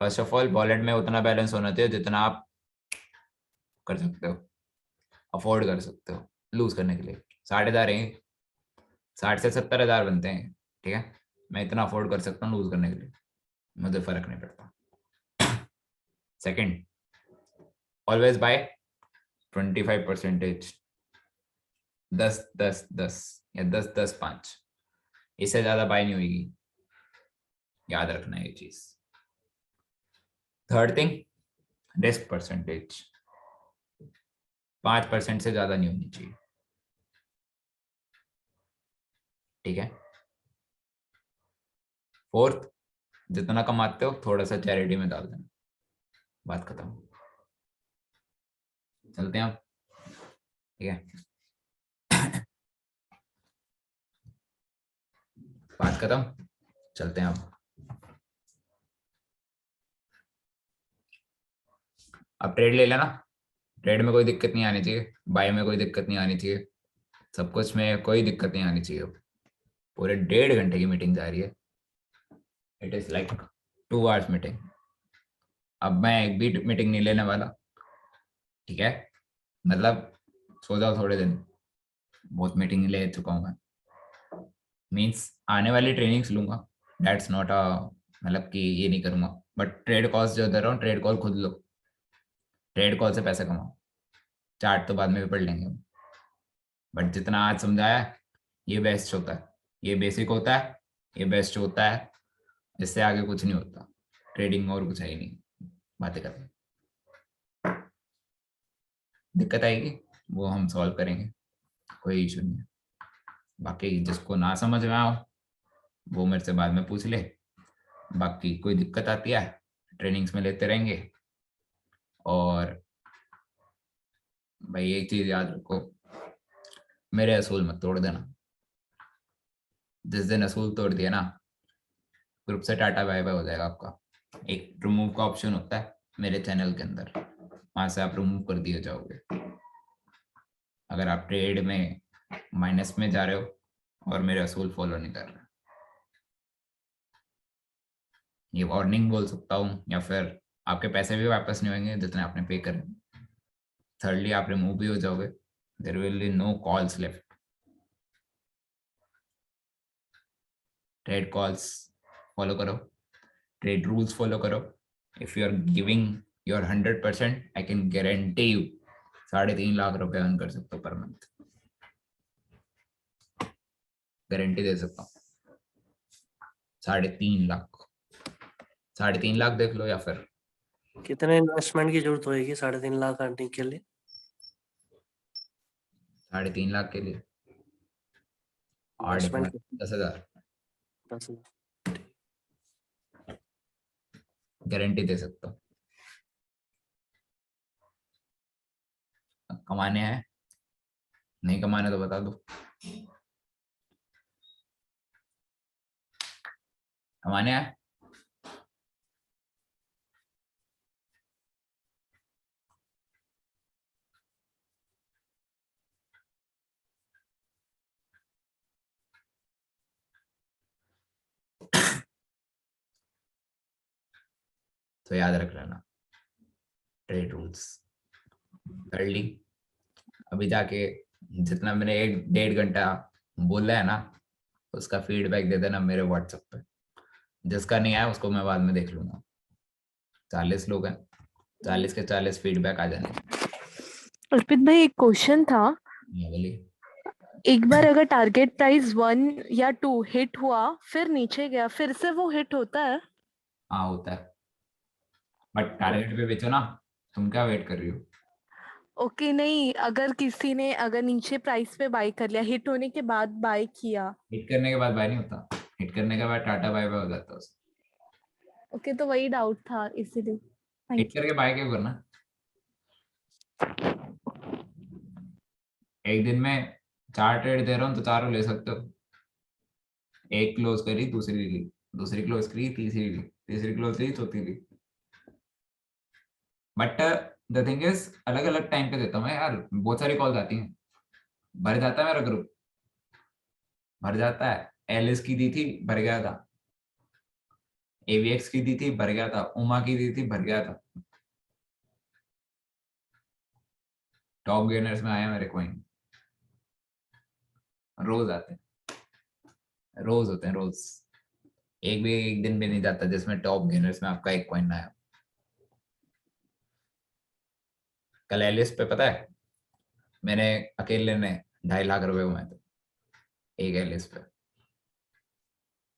फर्स्ट ऑफ ऑल, वॉलेट में उतना बैलेंस होना चाहिए जितना आप कर सकते हो, अफोर्ड कर सकते हो लूज करने के लिए। 60,000 हैं, 60 से 70,000 बनते हैं, ठीक है? मैं इतना अफोर्ड कर सकता हूँ लूज करने के लिए, मुझे फर्क नहीं पड़ता। सेकंड, ऑलवेज बाय 25%, 10-10-10 या 10-10-5, इससे ज्यादा बाय नहीं होगी, याद रखना ये चीज। थर्ड थिंग, रिस्क परसेंटेज 5% से ज्यादा नहीं होनी चाहिए, ठीक है? फोर्थ, जितना कमाते हो थोड़ा सा चैरिटी में डाल देना, बात खत्म। चलते हैं आप, ठीक है? बात खत्म, चलते हैं आप। अब ट्रेड ले लेना, ट्रेड में कोई दिक्कत नहीं आनी चाहिए, बाय में कोई दिक्कत नहीं आनी चाहिए, सब कुछ में कोई दिक्कत नहीं आनी चाहिए। पूरे 1.5 घंटे की मीटिंग जा रही है, it is like 2 hours meeting. अब मैं एक भी मीटिंग नहीं लेने वाला, ठीक है? मतलब सो जाओ थोड़े दिन, बहुत मीटिंग ले चुका हूँ मैं। मीन्स आने वाली ट्रेनिंग्स लूंगा, दैट्स नॉट अ, मतलब कि ये नहीं करूंगा, बट ट्रेड कॉल्स जो दे रहा हूँ, ट्रेड कॉल खुद लो, ट्रेड कॉल से पैसे कमाओ, चार्ट तो बाद में भी पढ़ लेंगे, बट जितना आज समझाया ये बेस्ट होता है, ये बेसिक होता है, ये बेस्ट होता है, इससे आगे कुछ नहीं होता ट्रेडिंग में, और कुछ है ही नहीं, बातें करते। दिक्कत आएगी वो हम सॉल्व करेंगे, कोई इशू नहीं है। बाकी जिसको ना समझ में आओ वो मेरे से बाद में पूछ ले, बाकी कोई दिक्कत आती है ट्रेनिंग्स में लेते रहेंगे। और भाई एक चीज याद रखो, मेरे असूल मत तोड़ देना, जिस दिन असूल तोड़ दिया ना, ग्रुप से टाटा बाय बाय हो जाएगा आपका। एक रिमूव का ऑप्शन होता है मेरे चैनल के अंदर, वहां से आप रिमूव कर दिए जाओगे अगर आप ट्रेड में माइनस में जा रहे हो और मेरे असूल फॉलो नहीं कर रहे। ये वार्निंग बोल सकता हूँ, या फिर आपके पैसे भी वापस नहीं होंगे जितने आपने पे करे। थर्डली, आप रिमूव भी हो जाओगे, there will be no calls left. Trade calls follow करो, ट्रेड रूल्स फॉलो करो। If you are giving your 100%, I can guarantee you 3.5 lakh रुपए अर्न कर सकते हो पर मंथ, गारंटी दे सकता हूँ। 3.5 लाख, 3.5 लाख देख लो, या फिर कितने इन्वेस्टमेंट की जरूरत होगी 3.5 लाख करने के लिए? 3.5 लाख के लिए 8 इन्वेस्टमेंट 10,000 10,000 गारंटी दे सकता हूँ। कमाने हैं, नहीं कमाने तो बता दो। कमाने हैं, तो याद रख लेना ट्रेड रूल्स। अर्ली अभी जाके जितना मैंने 1-1.5 घंटा बोला है ना, उसका फीडबैक दे देना मेरे व्हाट्सएप पे। जिसका नहीं आया उसको मैं बाद में देख लूंगा, 40 लोग हैं, 40 के 40 फीडबैक आ जाने। अर्पित भाई एक क्वेश्चन था, ये बोलिए। एक बार अगर टारगेट प्राइस 1 या 2 हिट हुआ फिर नीचे गया, फिर से वो हिट होता है? हाँ होता है, बट टारगेट पे बेचो ना, तुम क्या वेट कर रही हो? ओके नहीं, अगर किसी ने अगर नीचे प्राइस पे बाय कर लिया, हिट होने के बाद बाय किया। हिट करने के बाद बाय नहीं होता, हिट करने के बाद टाटा बाय बाय हो जाता है उसका। ओके तो वही डाउट था इसीलिए। Hit thank you. करके बाय क्यों करना? एक दिन में 4 ट्रेड दे रहा हूँ तो 4 ले सकते हो। एक क्लोज करी, दूसरी ली, दूसरी क्लोज करी, तीसरी ली, तीसरी क्लोज ली, चौथी ली। बट द थिंग इज अलग अलग टाइम पे देता हूँ मैं यार, बहुत सारी कॉल्स आती हैं, भर जाता है मेरा ग्रुप, भर जाता है। एलिस की दी थी, भर गया था। एवीएक्स की दी थी, भर गया था। उमा की दी थी, भर गया था। टॉप गेनर्स में आया मेरे कॉइन, रोज आते हैं, रोज होते हैं, रोज। एक दिन भी नहीं जाता जिसमें टॉप गेनर्स में आपका एक कॉइन ना आया। कल एलिस पे पता है मैंने अकेले ने 2.5 लाख रुपए कमाए थे, एक एलिस पे।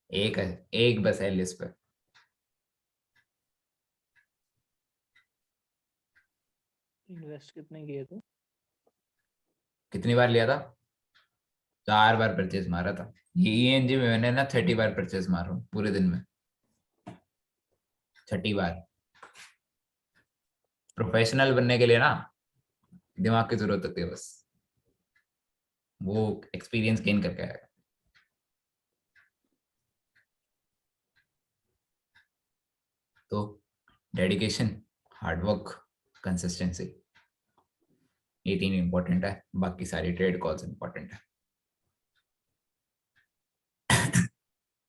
एक है, एक बस एलिस पे। इन्वेस्ट कितने किए थे? कितनी बार लिया था? 4 बार परचेज मारा था। ये ईएनजी में मैंने ना 30 बार परचेज मारा हूँ पूरे दिन में, 30 बार। प्रोफेशनल बनने के लिए ना दिमाग की जरूरत होती है बस, वो एक्सपीरियंस गेन करके आएगा। तो डेडिकेशन, हार्डवर्क, कंसिस्टेंसी, ये 3 इंपॉर्टेंट है, बाकी सारी ट्रेड कॉल्स इंपॉर्टेंट है।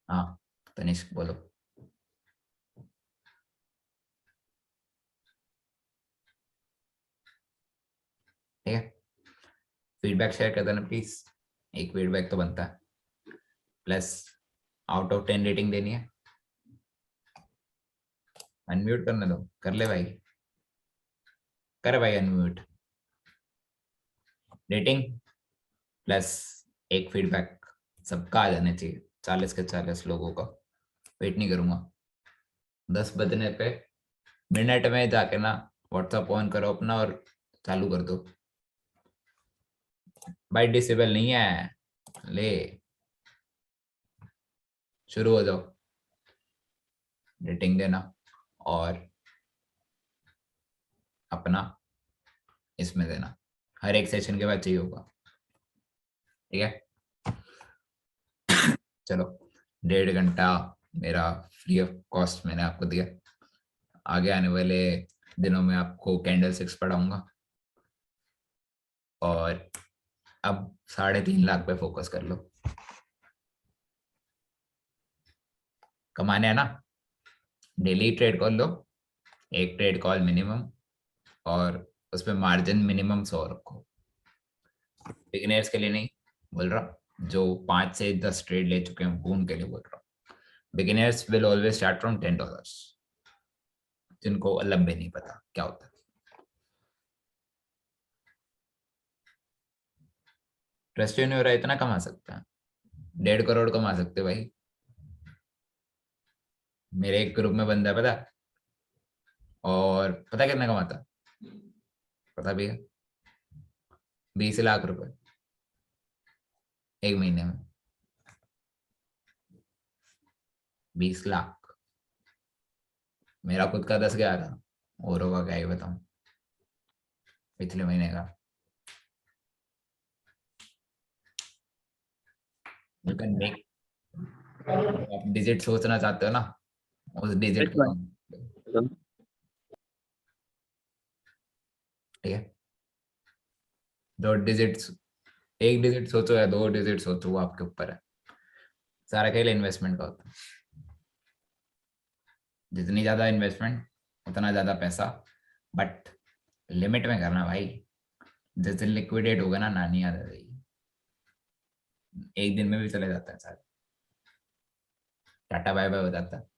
हाँ तनिष्क बोलो। ठीक है, फीडबैक शेयर कर देना प्लीज, एक फीडबैक तो बनता है, प्लस आउट ऑफ 10 रेटिंग देनी है। अनम्यूट करने दो, कर ले भाई, कर भाई अनम्यूट। रेटिंग प्लस एक फीडबैक सबका आ जाना चाहिए, 40 के 40 लोगों का। वेट नहीं करूंगा, 10 बजने पे मिनट में जाके ना व्हाट्सएप ऑन करो अपना और चालू कर दो। भाई डिसेबल नहीं है, ले शुरू हो जाओ रेटिंग देना, और अपना इसमें देना, हर एक सेशन के बाद चाहिए होगा। ठीक है, चलो 1.5 घंटा मेरा फ्री ऑफ कॉस्ट मैंने आपको दिया। आगे आने वाले दिनों में आपको कैंडल 6 पढ़ाऊंगा, और अब 3.5 लाख पे फोकस कर लो। कमाने है ना, डेली ट्रेड कॉल लो, एक ट्रेड कॉल मिनिमम, और उसमें मार्जिन मिनिमम 100 रखो। बिगिनर्स के लिए नहीं बोल रहा, जो 5 से 10 ट्रेड ले चुके हैं उनके लिए बोल रहा हूँ। Beginners will always start from $10, जिनको अल्लाह भी नहीं पता क्या होता है। ट्रस्ट नहीं हो रहा, इतना कमा सकते हैं, 1.5 करोड़ कमा सकते हो भाई। मेरे एक ग्रुप में बंदा है पता, और पता कितना कमाता, पता भी है, 20 लाख रुपए एक महीने में। 20 लाख। मेरा खुद का 10 गया था, और होगा क्या ही बताऊं, पिछले महीने का। यू कैन मेक, आप डिजिट सोचना चाहते हो ना, उस डिजिट को ठीक है, 2 डिजिट्स, 1 डिजिट सोचो या 2 डिजिट सोचो, वो आपके ऊपर है। सारा खेल इन्वेस्टमेंट का होता है, जितनी ज्यादा इन्वेस्टमेंट उतना ज्यादा पैसा, बट लिमिट में करना भाई। जिस दिन लिक्विडेट होगा ना, नानी याद आ जाएगी, एक दिन में भी चले जाता है सारे, टाटा बाय बाय हो जाता है।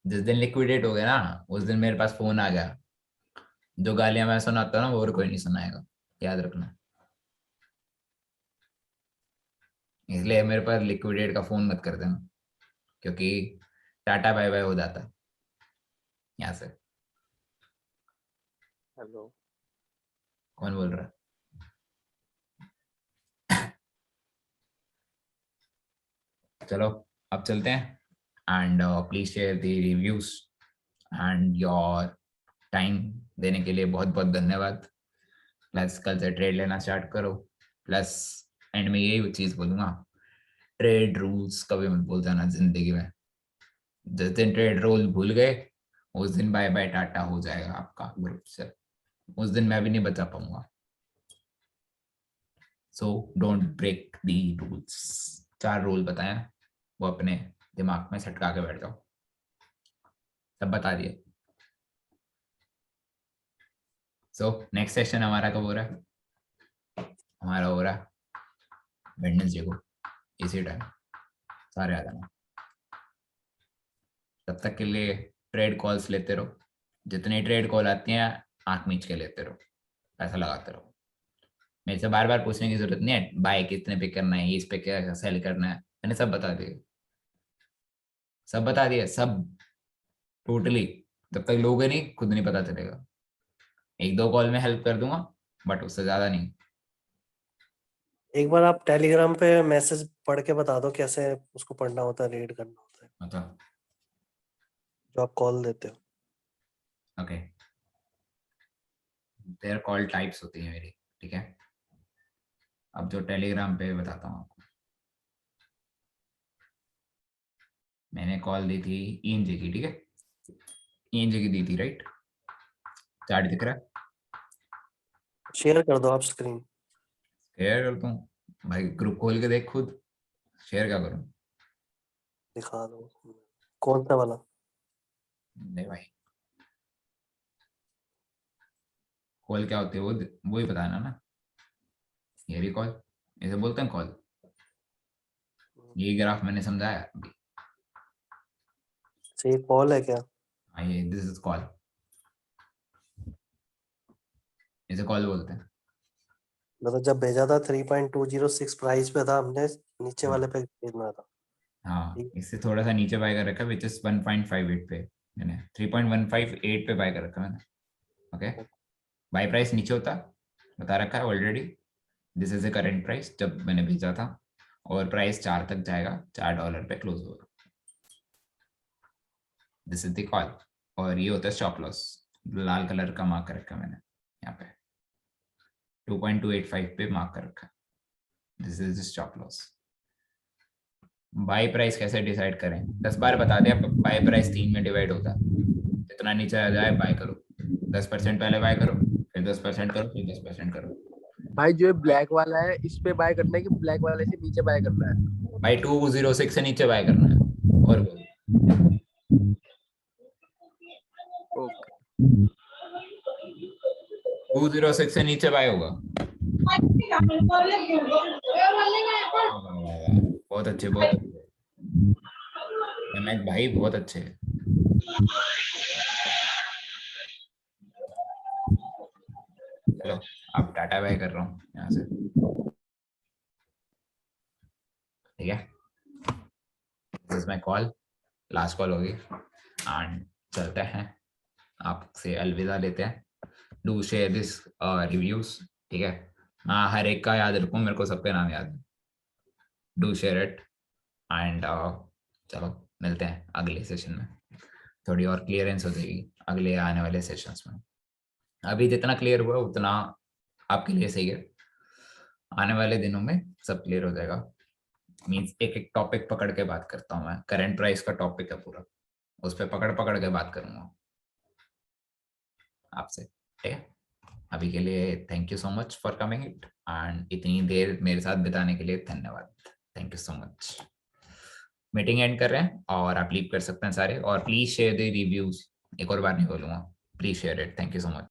जिस दिन लिक्विडेट हो गया ना उस दिन मेरे पास फोन आ गया, जो गालियां मैं सुनाता हूँ ना वो और कोई नहीं सुनाएगा, याद रखना। इसलिए मेरे पास लिक्विडेट का फोन मत कर देना, क्योंकि टाटा बाय बाय हो जाता है यहाँ से। हेलो, कौन बोल रहा है? चलो अब चलते हैं, and please share the reviews and your time देने के लिए बहुत बहुत धन्यवाद। प्लस कल से ट्रेड लेना स्टार्ट करो। प्लस एंड में यही चीज बोलूंगा, ट्रेड रूल्स कभी मत भूल जाना जिंदगी में। जिस दिन ट्रेड रूल भूल गए उस दिन बाय बाय टाटा हो जाएगा आपका ग्रुप से, उस दिन मैं भी नहीं बचा पाऊंगा। So don't break the rules. 4 rule बताएं, वो अपने दिमाग में सटका के बैठ जाओ। सब बता दिए। सो नेक्स्ट सेशन हमारा कब हो रहा है? हमारा हो रहा है वेडनेसडे को इसी टाइम, सारे आ जाना। तब तक के लिए ट्रेड कॉल्स लेते रहो, जितनी ट्रेड कॉल आती हैं आंख मीच के लेते रहो, पैसा लगाते रहो। मेरे से बार बार पूछने की जरूरत नहीं है बाय कितने पे करना है, इस पे क्या सेल करना है, मैंने सब बता दिया, सब बता दिया, सब टोटली। जब तक लोगे नहीं खुद नहीं पता चलेगा। 1-2 कॉल में हेल्प कर दूंगा बट उससे ज्यादा नहीं। एक बार आप टेलीग्राम पे मैसेज पढ़ के बता दो कैसे उसको पढ़ना होता है, रीड करना होता है, अच्छा जो आप कॉल देते हो। ओके, देयर कॉल टाइप्स होती है मेरी, ठीक है। अब जो टेलीग्राम पे बताता हूँ आपको, मैंने कॉल दी थी ईएनजे की, ठीक है, ईएनजे की दी थी, राइट? चार्ट दिख रहा है? शेयर कर दो आप स्क्रीन। शेयर करता हूँ भाई, ग्रुप खोल के देख खुद, शेयर क्या करूँ? दिखा दो कौन सा वाला। नहीं भाई, कॉल क्या होती है वो ही बताना ना। ये भी कॉल, इसे बोलते हैं कॉल। ये ग्राफ मैंने समझाया अभी। ये कॉल है क्या? हाँ ये दिस इज कॉल, इसे कॉल बोलते हैं। मतलब जब भेजा था 3.206 प्राइस पे था, हमने नीचे वाले पे भेजना था। हाँ इससे थोड़ा सा नीचे बाय कर रखा है, विच इज 1.58 पे, मैंने 3.158 पे बाय कर रखा मैंने। ओके, बाय प्राइस नीचे होता बता रखा है already. This is the current price जब मैंने भेजा था, और प्राइस 4 तक जाएगा, $4 पे क्लोज होगा। दिस इज द कॉल, और ये होता है स्टॉप लॉस, लाल कलर का मार्क कर रखा है मैंने यहाँ पे, 2.285 पे मार्क कर रखा है। This is stop loss. Buy price कैसे डिसाइड करें? 10 बार बता दिया, बाय प्राइस 3 में डिवाइड होता है। जितना नीचे आ जाए बाय करो, 10% पहले बाय करो, फिर 10% करो, फिर 10% करो। भाई जो ब्लैक वाला है इस पे बाय करना है कि ब्लैक वाले से नीचे बाय करना है? भाई 206 से नीचे बाय करना है। और बोल, ओके 206 से नीचे बाय होगा। बहुत अच्छे, बहुत अच्छे भाई, बहुत अच्छे। चलो अब टाटा बाय कर रहा हूँ यहाँ से, ठीक है। This is my call, last call होगी, एंड चलते हैं, आपसे अलविदा लेते हैं। डू शेयर दिस रिव्यूज, ठीक है। हाँ हर एक का याद रखूँ, मेरे को सबके नाम याद है। डू शेयर इट, एंड चलो मिलते हैं अगले सेशन में, थोड़ी और क्लियरेंस हो जाएगी अगले आने वाले सेशंस में। अभी जितना क्लियर हुआ उतना आपके लिए सही है, आने वाले दिनों में सब क्लियर हो जाएगा। मींस एक एक टॉपिक पकड़ के बात करता हूँ मैं, करंट प्राइस का टॉपिक है पूरा, उस पर पकड़ के बात करूंगा आपसे, ठीक है। अभी के लिए thank you so much for coming it, and इतनी देर मेरे साथ बिताने के लिए धन्यवाद। Thank you so much. Meeting and कर रहे हैं और आप लीव कर सकते हैं सारे, और प्लीज शेयर द रिव्यूज। एक और बार नहीं बोलूंगा, please share it. Thank you so much.